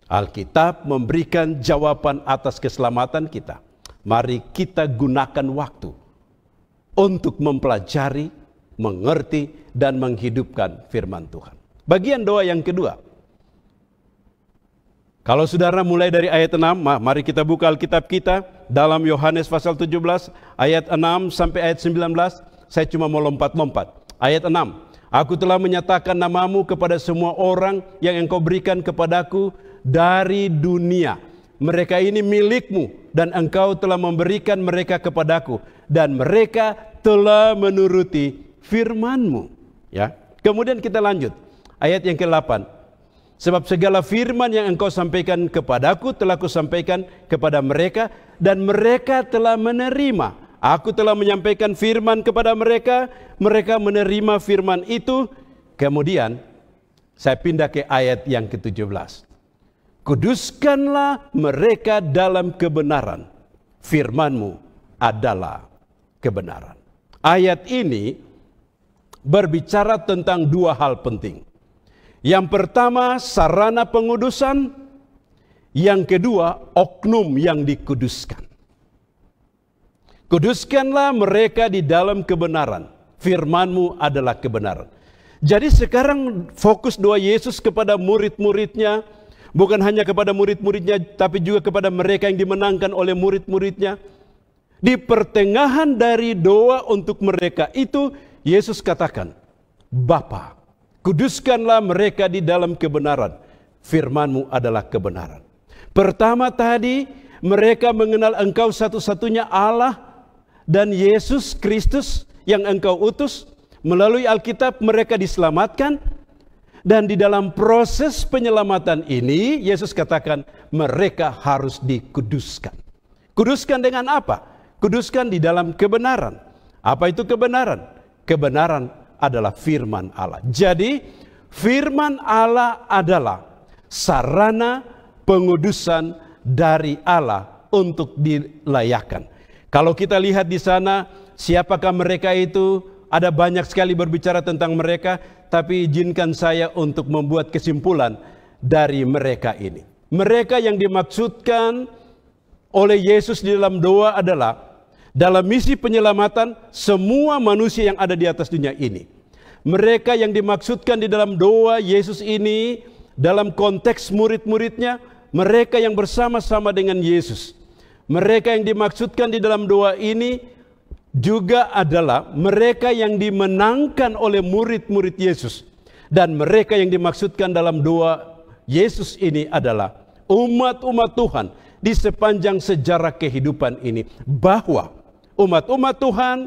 Alkitab memberikan jawaban atas keselamatan kita. Mari kita gunakan waktu untuk mempelajari, mengerti, dan menghidupkan firman Tuhan. Bagian doa yang kedua. Kalau saudara mulai dari ayat 6, mari kita buka Alkitab kita dalam Yohanes pasal 17 ayat 6 sampai ayat 19. Saya cuma mau lompat-lompat. Ayat 6. Aku telah menyatakan namamu kepada semua orang yang engkau berikan kepadaku dari dunia. Mereka ini milikmu dan engkau telah memberikan mereka kepadaku dan mereka telah menuruti firman-Mu. Ya. Kemudian kita lanjut. Ayat yang ke-8. Sebab segala firman yang engkau sampaikan kepadaku telah kusampaikan kepada mereka dan mereka telah menerima. Aku telah menyampaikan firman kepada mereka, mereka menerima firman itu. Kemudian saya pindah ke ayat yang ke-17. Kuduskanlah mereka dalam kebenaran. Firman-Mu adalah kebenaran. Ayat ini berbicara tentang dua hal penting. Yang pertama, sarana pengudusan. Yang kedua, oknum yang dikuduskan. Kuduskanlah mereka di dalam kebenaran. Firman-Mu adalah kebenaran. Jadi sekarang fokus doa Yesus kepada murid-muridnya. Bukan hanya kepada murid-muridnya, tapi juga kepada mereka yang dimenangkan oleh murid-muridnya. Di pertengahan dari doa untuk mereka itu, Yesus katakan, Bapa, kuduskanlah mereka di dalam kebenaran. Firman-Mu adalah kebenaran. Pertama tadi, mereka mengenal Engkau satu-satunya Allah dan Yesus Kristus yang Engkau utus. Melalui Alkitab mereka diselamatkan. Dan di dalam proses penyelamatan ini, Yesus katakan mereka harus dikuduskan. Kuduskan dengan apa? Kuduskan di dalam kebenaran. Apa itu kebenaran? Kebenaran adalah firman Allah. Jadi firman Allah adalah sarana pengudusan dari Allah untuk dilayakkan. Kalau kita lihat di sana, siapakah mereka itu? Ada banyak sekali berbicara tentang mereka, tapi izinkan saya untuk membuat kesimpulan dari mereka ini. Mereka yang dimaksudkan oleh Yesus di dalam doa adalah dalam misi penyelamatan semua manusia yang ada di atas dunia ini. Mereka yang dimaksudkan di dalam doa Yesus ini dalam konteks murid-muridnya, mereka yang bersama-sama dengan Yesus. Mereka yang dimaksudkan di dalam doa ini juga adalah mereka yang dimenangkan oleh murid-murid Yesus. Dan mereka yang dimaksudkan dalam doa Yesus ini adalah umat-umat Tuhan di sepanjang sejarah kehidupan ini. Bahwa umat-umat Tuhan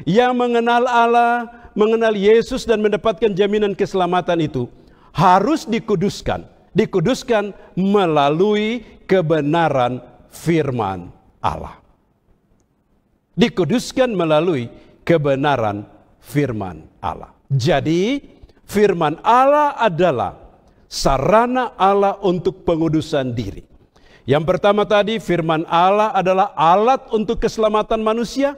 yang mengenal Allah, mengenal Yesus dan mendapatkan jaminan keselamatan itu harus dikuduskan dikuduskan melalui kebenaran firman Allah. Dikuduskan melalui kebenaran firman Allah. Jadi, firman Allah adalah sarana Allah untuk pengudusan diri. Yang pertama tadi, firman Allah adalah alat untuk keselamatan manusia.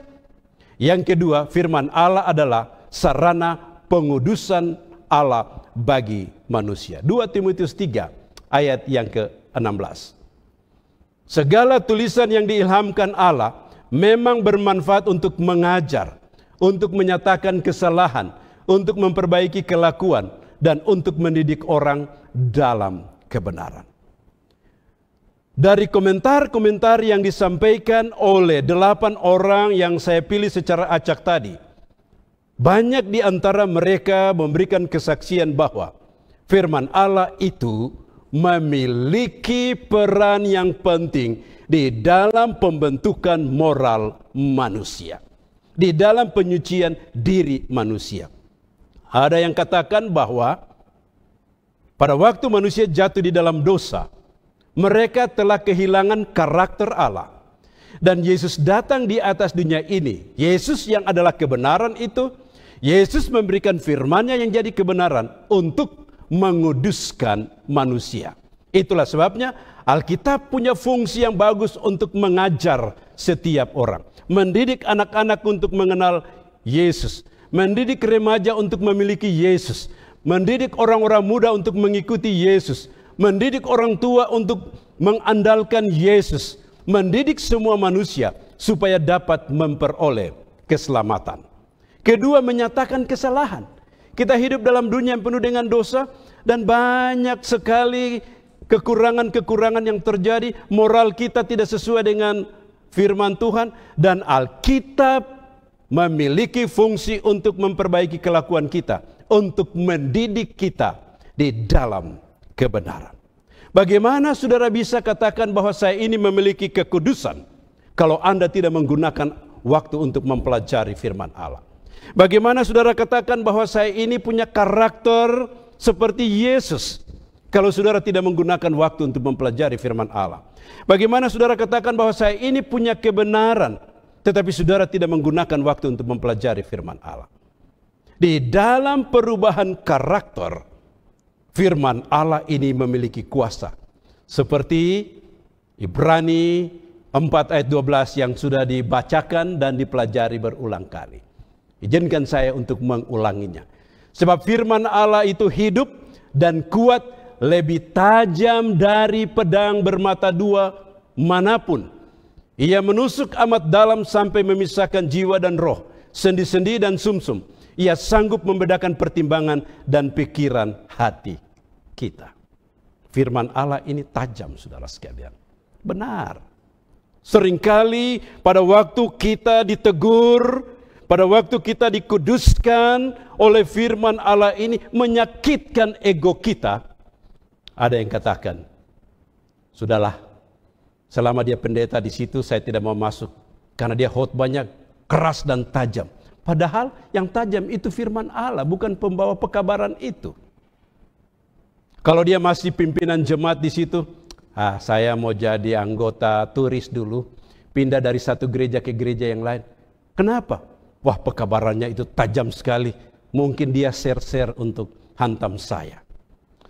Yang kedua, firman Allah adalah sarana pengudusan Allah bagi manusia. 2 Timotius 3 ayat yang ke-16. Segala tulisan yang diilhamkan Allah memang bermanfaat untuk mengajar, untuk menyatakan kesalahan, untuk memperbaiki kelakuan, dan untuk mendidik orang dalam kebenaran. Dari komentar-komentar yang disampaikan oleh 8 orang yang saya pilih secara acak tadi, banyak di antara mereka memberikan kesaksian bahwa firman Allah itu memiliki peran yang penting di dalam pembentukan moral manusia, di dalam penyucian diri manusia. Ada yang katakan bahwa pada waktu manusia jatuh di dalam dosa, mereka telah kehilangan karakter Allah. Dan Yesus datang di atas dunia ini. Yesus yang adalah kebenaran itu, Yesus memberikan firman-Nya yang jadi kebenaran untuk menguduskan manusia. Itulah sebabnya Alkitab punya fungsi yang bagus untuk mengajar setiap orang. Mendidik anak-anak untuk mengenal Yesus. Mendidik remaja untuk memiliki Yesus. Mendidik orang-orang muda untuk mengikuti Yesus. Mendidik orang tua untuk mengandalkan Yesus. Mendidik semua manusia supaya dapat memperoleh keselamatan. Kedua, menyatakan kesalahan. Kita hidup dalam dunia yang penuh dengan dosa dan banyak sekali kekurangan-kekurangan yang terjadi. Moral kita tidak sesuai dengan firman Tuhan, dan Alkitab memiliki fungsi untuk memperbaiki kelakuan kita, untuk mendidik kita di dalam kebenaran. Bagaimana saudara bisa katakan bahwa saya ini memiliki kekudusan kalau Anda tidak menggunakan waktu untuk mempelajari firman Allah? Bagaimana saudara katakan bahwa saya ini punya karakter seperti Yesus kalau saudara tidak menggunakan waktu untuk mempelajari firman Allah? Bagaimana saudara katakan bahwa saya ini punya kebenaran tetapi saudara tidak menggunakan waktu untuk mempelajari firman Allah? Di dalam perubahan karakter, firman Allah ini memiliki kuasa. Seperti Ibrani 4 ayat 12 yang sudah dibacakan dan dipelajari berulang kali. Izinkan saya untuk mengulanginya. Sebab firman Allah itu hidup dan kuat, lebih tajam dari pedang bermata dua manapun. Ia menusuk amat dalam sampai memisahkan jiwa dan roh, sendi-sendi dan sumsum. Ia sanggup membedakan pertimbangan dan pikiran hati kita. Firman Allah ini tajam, saudara sekalian. Benar. Seringkali pada waktu kita ditegur, pada waktu kita dikuduskan oleh firman Allah ini menyakitkan ego kita. Ada yang katakan, sudahlah, selama dia pendeta di situ saya tidak mau masuk karena dia khotbahnya keras dan tajam. Padahal yang tajam itu firman Allah, bukan pembawa pekabaran itu. Kalau dia masih pimpinan jemaat di situ, saya mau jadi anggota turis dulu, pindah dari satu gereja ke gereja yang lain. Kenapa? Wah, pekabarannya itu tajam sekali. Mungkin dia share-share untuk hantam saya.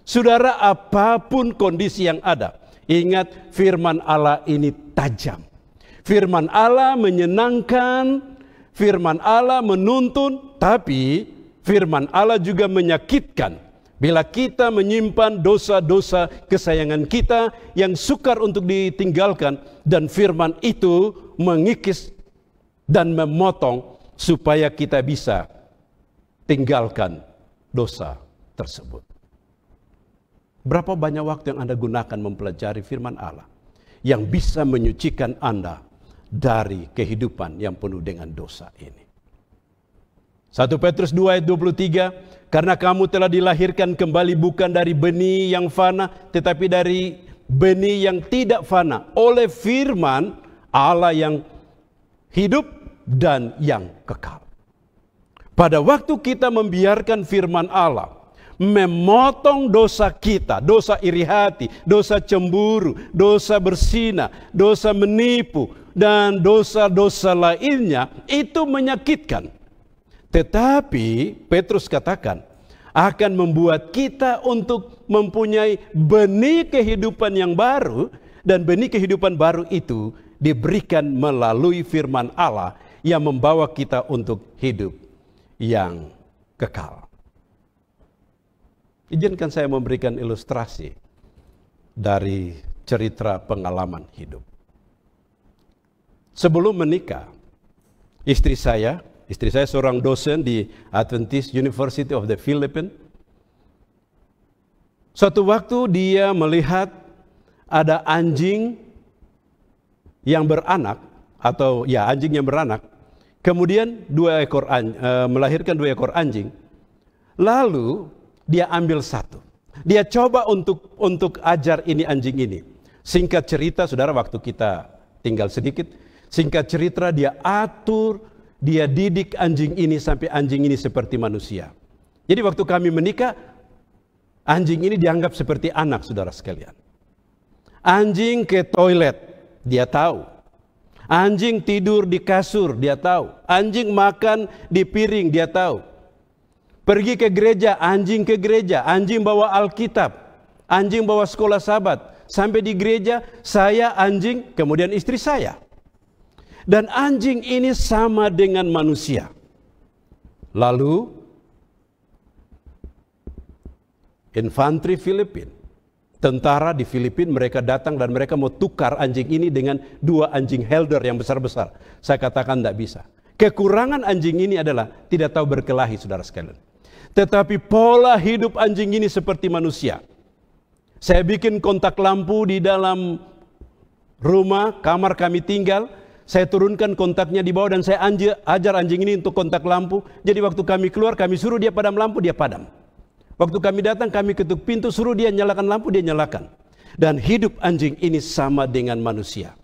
Saudara, apapun kondisi yang ada, ingat firman Allah ini tajam. Firman Allah menyenangkan, firman Allah menuntun, tapi firman Allah juga menyakitkan. Bila kita menyimpan dosa-dosa kesayangan kita yang sukar untuk ditinggalkan, dan firman itu mengikis dan memotong supaya kita bisa tinggalkan dosa tersebut. Berapa banyak waktu yang Anda gunakan mempelajari firman Allah yang bisa menyucikan Anda dari kehidupan yang penuh dengan dosa ini? 1 Petrus 2 ayat 23, karena kamu telah dilahirkan kembali bukan dari benih yang fana, tetapi dari benih yang tidak fana, oleh firman Allah yang hidup dan yang kekal. Pada waktu kita membiarkan firman Allah memotong dosa kita, dosa iri hati, dosa cemburu, dosa berzina, dosa menipu, dan dosa-dosa lainnya, itu menyakitkan. Tetapi Petrus katakan, akan membuat kita untuk mempunyai benih kehidupan yang baru, dan benih kehidupan baru itu diberikan melalui firman Allah yang membawa kita untuk hidup yang kekal. Izinkan saya memberikan ilustrasi dari cerita pengalaman hidup. Sebelum menikah, istri saya seorang dosen di Adventist University of the Philippines. Suatu waktu dia melihat ada anjing yang beranak, atau ya anjing yang beranak, kemudian melahirkan 2 ekor anjing. Lalu dia ambil satu. Dia coba untuk ajar ini anjing ini. Singkat cerita, saudara, waktu kita tinggal sedikit, singkat cerita dia atur, dia didik anjing ini sampai anjing ini seperti manusia. Jadi waktu kami menikah, anjing ini dianggap seperti anak, saudara sekalian. Anjing ke toilet, dia tahu. Anjing tidur di kasur, dia tahu. Anjing makan di piring, dia tahu. Pergi ke gereja, anjing ke gereja. Anjing bawa Alkitab, anjing bawa sekolah sahabat. Sampai di gereja, saya, anjing, kemudian istri saya. Dan anjing ini sama dengan manusia. Lalu infanteri Filipina, tentara di Filipina, mereka datang dan mereka mau tukar anjing ini dengan 2 anjing helder yang besar-besar. Saya katakan tidak bisa. Kekurangan anjing ini adalah tidak tahu berkelahi, saudara sekalian. Tetapi pola hidup anjing ini seperti manusia. Saya bikin kontak lampu di dalam rumah, kamar kami tinggal. Saya turunkan kontaknya di bawah dan saya ajar anjing ini untuk kontak lampu. Jadi waktu kami keluar, kami suruh dia padam lampu, dia padam. Waktu kami datang, kami ketuk pintu, suruh dia nyalakan lampu, dia nyalakan. Dan hidup anjing ini sama dengan manusia.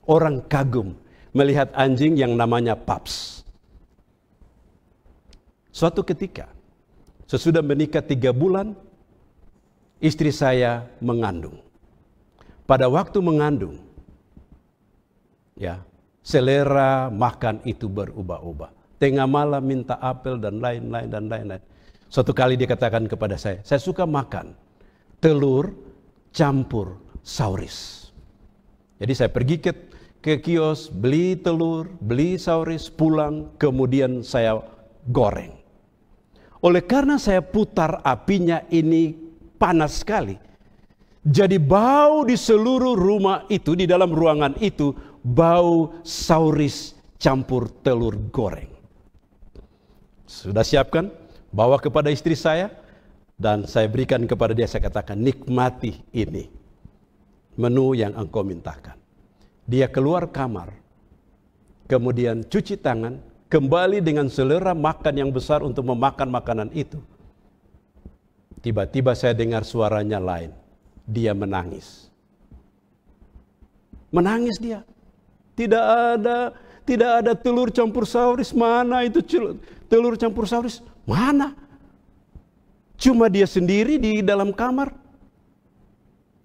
Orang kagum melihat anjing yang namanya Paps. Suatu ketika, sesudah menikah 3 bulan, istri saya mengandung. Pada waktu mengandung, ya, selera makan itu berubah-ubah. Tengah malam minta apel dan lain-lain. Suatu kali dia katakan kepada saya suka makan telur campur sauris. Jadi saya pergi ke kios, beli telur, beli sauris, pulang, kemudian saya goreng. Oleh karena saya putar apinya ini panas sekali, jadi bau di seluruh rumah itu, di dalam ruangan itu, bau sauris campur telur goreng. Sudah siapkan, bawa kepada istri saya, dan saya berikan kepada dia, saya katakan, nikmati ini, menu yang engkau mintakan. Dia keluar kamar, kemudian cuci tangan, kembali dengan selera makan yang besar untuk memakan makanan itu. Tiba-tiba saya dengar suaranya lain. Dia menangis. Menangis dia. Tidak ada telur campur sauris. Mana itu telur campur sauris? Mana? Cuma dia sendiri di dalam kamar.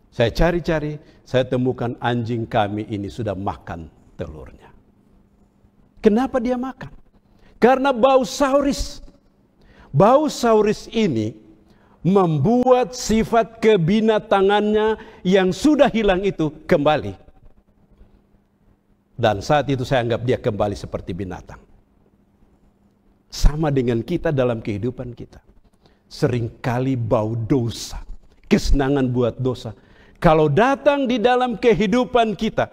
Saya cari-cari, saya temukan anjing kami ini sudah makan telurnya. Kenapa dia makan? Karena bau sauris. Bau sauris ini membuat sifat kebinatangannya yang sudah hilang itu kembali. Dan saat itu saya anggap dia kembali seperti binatang. Sama dengan kita dalam kehidupan kita. Seringkali bau dosa, kesenangan buat dosa, kalau datang di dalam kehidupan kita,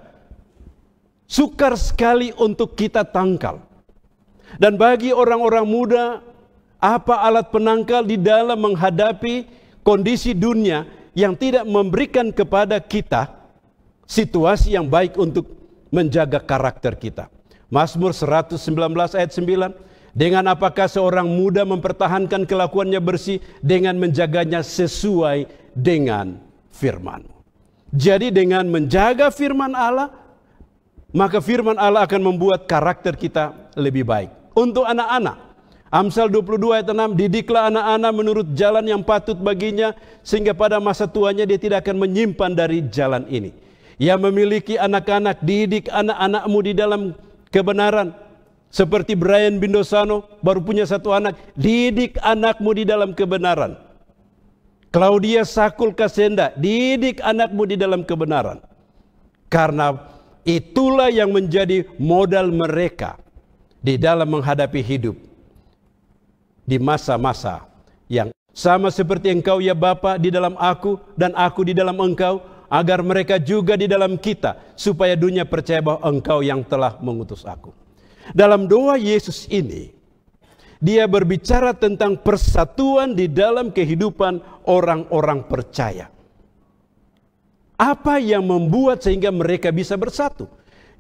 sukar sekali untuk kita tangkal. Dan bagi orang-orang muda, apa alat penangkal di dalam menghadapi kondisi dunia yang tidak memberikan kepada kita situasi yang baik untuk menjaga karakter kita. Mazmur 119 ayat 9, dengan apakah seorang muda mempertahankan kelakuannya bersih? Dengan menjaganya sesuai dengan firman. Jadi dengan menjaga firman Allah, maka firman Allah akan membuat karakter kita lebih baik. Untuk anak-anak, Amsal 22 ayat 6, didiklah anak-anak menurut jalan yang patut baginya, sehingga pada masa tuanya dia tidak akan menyimpan dari jalan ini. Yang memiliki anak-anak, didik anak-anakmu di dalam kebenaran. Seperti Brian Bindosano, baru punya satu anak, didik anakmu di dalam kebenaran. Claudia Sakul Kasenda, didik anakmu di dalam kebenaran. Karena itulah yang menjadi modal mereka di dalam menghadapi hidup di masa-masa yang sama seperti engkau ya Bapa di dalam aku dan aku di dalam engkau, agar mereka juga di dalam kita, supaya dunia percaya bahwa engkau yang telah mengutus aku. Dalam doa Yesus ini, dia berbicara tentang persatuan di dalam kehidupan orang-orang percaya. Apa yang membuat sehingga mereka bisa bersatu?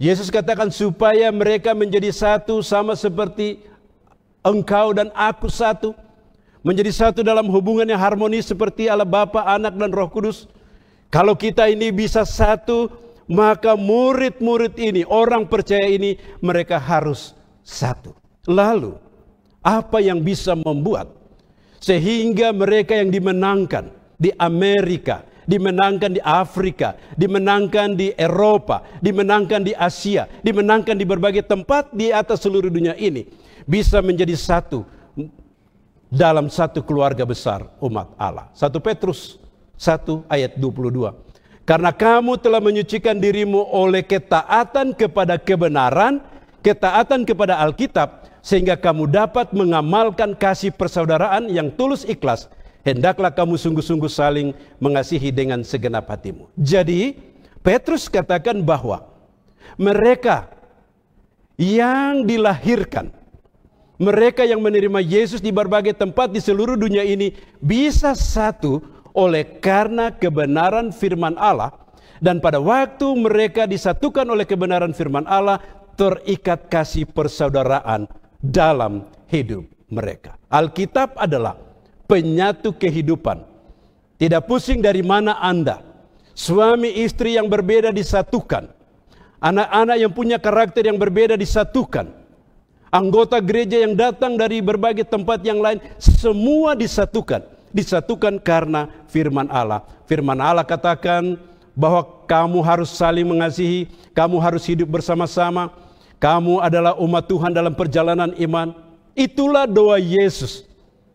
Yesus katakan supaya mereka menjadi satu sama seperti engkau dan aku satu. Menjadi satu dalam hubungan yang harmonis seperti Allah Bapa, Anak dan Roh Kudus. Kalau kita ini bisa satu, maka murid-murid ini, orang percaya ini, mereka harus satu. Lalu, apa yang bisa membuat sehingga mereka yang dimenangkan di Amerika, dimenangkan di Afrika, dimenangkan di Eropa, dimenangkan di Asia, dimenangkan di berbagai tempat di atas seluruh dunia ini, bisa menjadi satu dalam satu keluarga besar umat Allah. 1 Petrus 1 ayat 22. Karena kamu telah menyucikan dirimu oleh ketaatan kepada kebenaran, ketaatan kepada Alkitab, sehingga kamu dapat mengamalkan kasih persaudaraan yang tulus ikhlas. Hendaklah kamu sungguh-sungguh saling mengasihi dengan segenap hatimu. Jadi, Petrus katakan bahwa mereka yang dilahirkan, mereka yang menerima Yesus di berbagai tempat di seluruh dunia ini bisa satu oleh karena kebenaran firman Allah. Dan pada waktu mereka disatukan oleh kebenaran firman Allah, terikat kasih persaudaraan dalam hidup mereka. Alkitab adalah penyatu kehidupan. Tidak pusing dari mana Anda. Suami istri yang berbeda disatukan. Anak-anak yang punya karakter yang berbeda disatukan. Anggota gereja yang datang dari berbagai tempat yang lain, semua disatukan. Disatukan karena firman Allah. Firman Allah katakan bahwa kamu harus saling mengasihi, kamu harus hidup bersama-sama, kamu adalah umat Tuhan dalam perjalanan iman. Itulah doa Yesus.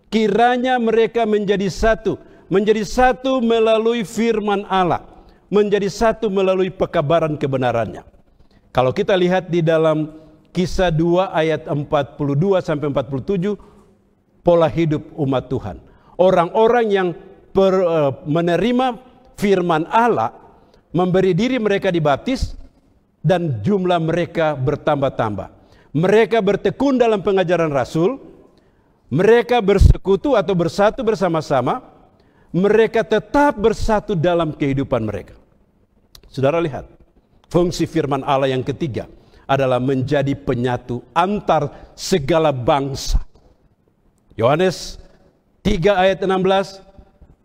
Kiranya mereka menjadi satu melalui firman Allah, menjadi satu melalui pekabaran kebenarannya. Kalau kita lihat di dalam Kisah 2 ayat 42 sampai 47, pola hidup umat Tuhan. Orang-orang yang menerima firman Allah, memberi diri mereka dibaptis, dan jumlah mereka bertambah-tambah. Mereka bertekun dalam pengajaran Rasul, mereka bersekutu atau bersatu bersama-sama, mereka tetap bersatu dalam kehidupan mereka. Saudara lihat, fungsi firman Allah yang ketiga adalah menjadi penyatu antar segala bangsa. Yohanes 3 ayat 16,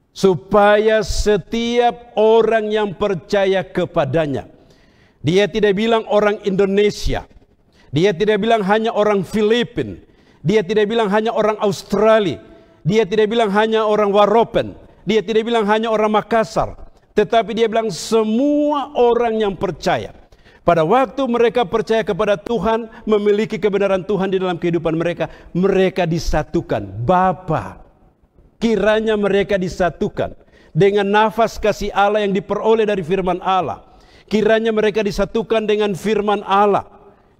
supaya setiap orang yang percaya kepadanya. Dia tidak bilang orang Indonesia, dia tidak bilang hanya orang Filipina, dia tidak bilang hanya orang Australia, dia tidak bilang hanya orang Waropen, dia tidak bilang hanya orang Makassar, tetapi dia bilang semua orang yang percaya. Pada waktu mereka percaya kepada Tuhan, memiliki kebenaran Tuhan di dalam kehidupan mereka, mereka disatukan. Bapa, kiranya mereka disatukan dengan nafas kasih Allah yang diperoleh dari firman Allah. Kiranya mereka disatukan dengan firman Allah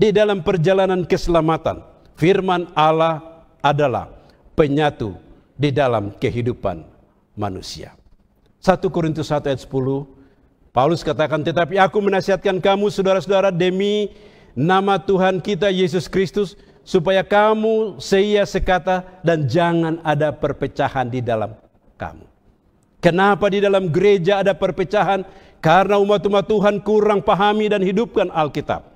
di dalam perjalanan keselamatan. Firman Allah adalah penyatu di dalam kehidupan manusia. 1 Korintus 1 ayat 10, Paulus katakan, tetapi aku menasihatkan kamu saudara-saudara demi nama Tuhan kita Yesus Kristus, supaya kamu seia sekata dan jangan ada perpecahan di dalam kamu. Kenapa di dalam gereja ada perpecahan? Karena umat-umat Tuhan kurang pahami dan hidupkan Alkitab.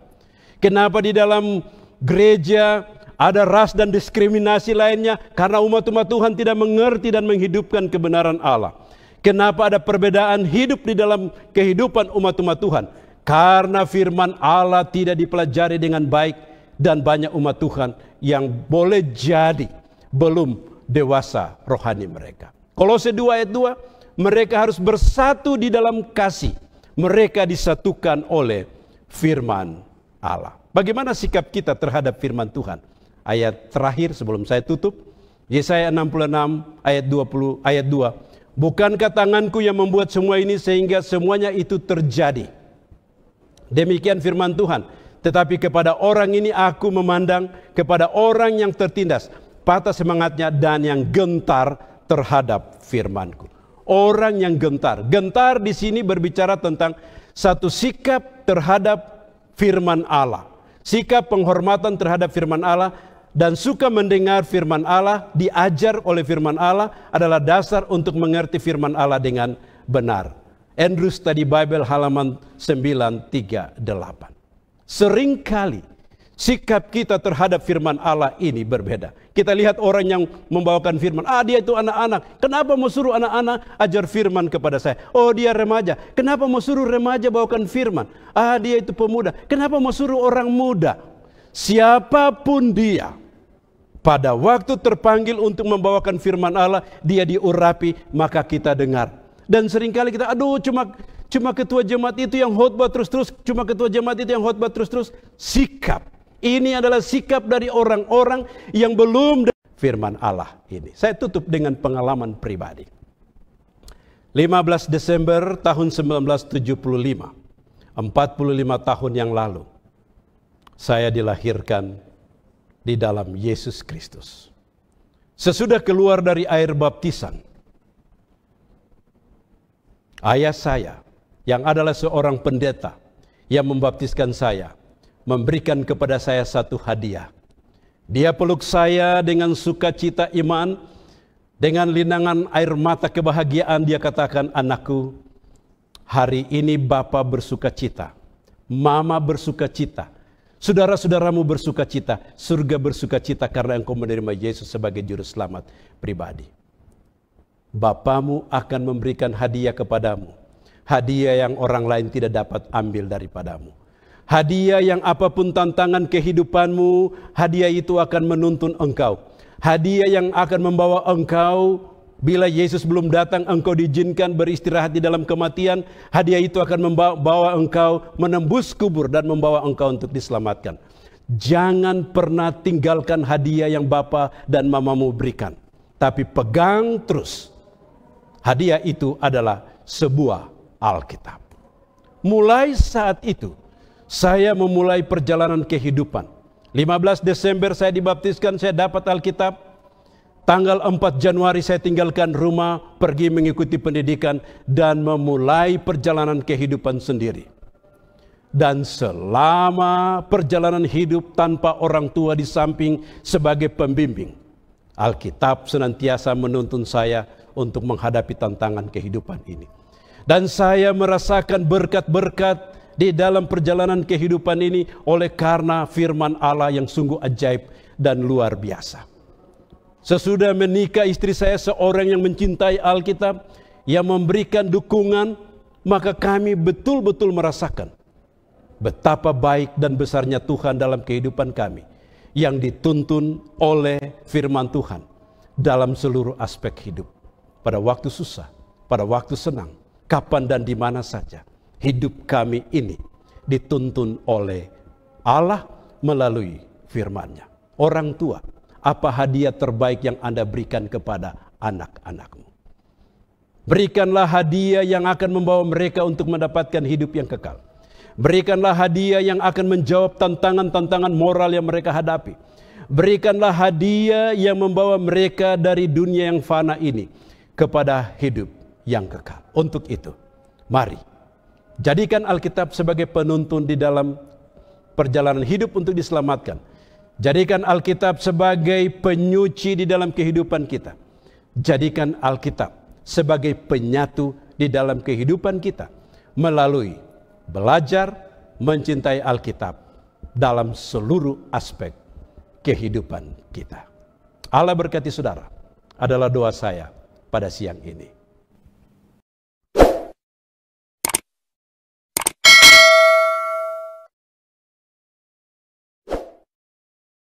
Kenapa di dalam gereja ada ras dan diskriminasi lainnya? Karena umat-umat Tuhan tidak mengerti dan menghidupkan kebenaran Allah. Kenapa ada perbedaan hidup di dalam kehidupan umat-umat Tuhan? Karena firman Allah tidak dipelajari dengan baik dan banyak umat Tuhan yang boleh jadi belum dewasa rohani mereka. Kolose 2 ayat 2, mereka harus bersatu di dalam kasih. Mereka disatukan oleh firman Allah. Bagaimana sikap kita terhadap firman Tuhan? Ayat terakhir sebelum saya tutup, Yesaya 66 ayat 20 ayat 2. Bukankah tanganku yang membuat semua ini sehingga semuanya itu terjadi? Demikian firman Tuhan. Tetapi kepada orang ini aku memandang, kepada orang yang tertindas, patah semangatnya dan yang gentar terhadap firmanku. Orang yang gentar. Gentar di sini berbicara tentang satu sikap terhadap firman Allah. Sikap penghormatan terhadap firman Allah dan suka mendengar firman Allah, diajar oleh firman Allah adalah dasar untuk mengerti firman Allah dengan benar. Andrew Study Bible halaman 938. Seringkali sikap kita terhadap firman Allah ini berbeda. Kita lihat orang yang membawakan firman, dia itu anak-anak. Kenapa mau suruh anak-anak ajar firman kepada saya? Oh, dia remaja. Kenapa mau suruh remaja bawakan firman? Dia itu pemuda. Kenapa mau suruh orang muda? Siapapun dia, pada waktu terpanggil untuk membawakan firman Allah, dia diurapi, maka kita dengar. Dan seringkali kita, cuma ketua jemaat itu yang khotbah terus-terus, cuma ketua jemaat itu yang khotbah terus-terus. Sikap ini adalah sikap dari orang-orang yang belum firman Allah ini. Saya tutup dengan pengalaman pribadi. 15 Desember tahun 1975, 45 tahun yang lalu, saya dilahirkan di dalam Yesus Kristus. Sesudah keluar dari air baptisan, ayah saya yang adalah seorang pendeta yang membaptiskan saya, memberikan kepada saya satu hadiah. Dia peluk saya dengan sukacita iman, dengan linangan air mata kebahagiaan. Dia katakan, anakku, hari ini Bapa bersukacita, Mama bersukacita, saudara-saudaramu bersukacita, surga bersukacita karena engkau menerima Yesus sebagai juru selamat pribadi. Bapamu akan memberikan hadiah kepadamu, hadiah yang orang lain tidak dapat ambil daripadamu. Hadiah yang apapun tantangan kehidupanmu, hadiah itu akan menuntun engkau. Hadiah yang akan membawa engkau, bila Yesus belum datang, engkau diizinkan beristirahat di dalam kematian. Hadiah itu akan membawa engkau menembus kubur dan membawa engkau untuk diselamatkan. Jangan pernah tinggalkan hadiah yang Bapa dan Mamamu berikan. Tapi pegang terus. Hadiah itu adalah sebuah Alkitab. Mulai saat itu, saya memulai perjalanan kehidupan. 15 Desember saya dibaptiskan, saya dapat Alkitab. Tanggal 4 Januari saya tinggalkan rumah, pergi mengikuti pendidikan, dan memulai perjalanan kehidupan sendiri. Dan selama perjalanan hidup tanpa orang tua di samping sebagai pembimbing, Alkitab senantiasa menuntun saya untuk menghadapi tantangan kehidupan ini. Dan saya merasakan berkat-berkat di dalam perjalanan kehidupan ini oleh karena firman Allah yang sungguh ajaib dan luar biasa. Sesudah menikah, istri saya seorang yang mencintai Alkitab, yang memberikan dukungan, maka kami betul-betul merasakan betapa baik dan besarnya Tuhan dalam kehidupan kami, yang dituntun oleh firman Tuhan dalam seluruh aspek hidup. Pada waktu susah, pada waktu senang, kapan dan di mana saja, hidup kami ini dituntun oleh Allah melalui firman-Nya. Orang tua, apa hadiah terbaik yang Anda berikan kepada anak-anakmu? Berikanlah hadiah yang akan membawa mereka untuk mendapatkan hidup yang kekal. Berikanlah hadiah yang akan menjawab tantangan-tantangan moral yang mereka hadapi. Berikanlah hadiah yang membawa mereka dari dunia yang fana ini kepada hidup yang kekal. Untuk itu, mari jadikan Alkitab sebagai penuntun di dalam perjalanan hidup untuk diselamatkan. Jadikan Alkitab sebagai penyuci di dalam kehidupan kita. Jadikan Alkitab sebagai penyatu di dalam kehidupan kita melalui belajar mencintai Alkitab dalam seluruh aspek kehidupan kita. Allah berkati saudara, adalah doa saya pada siang ini.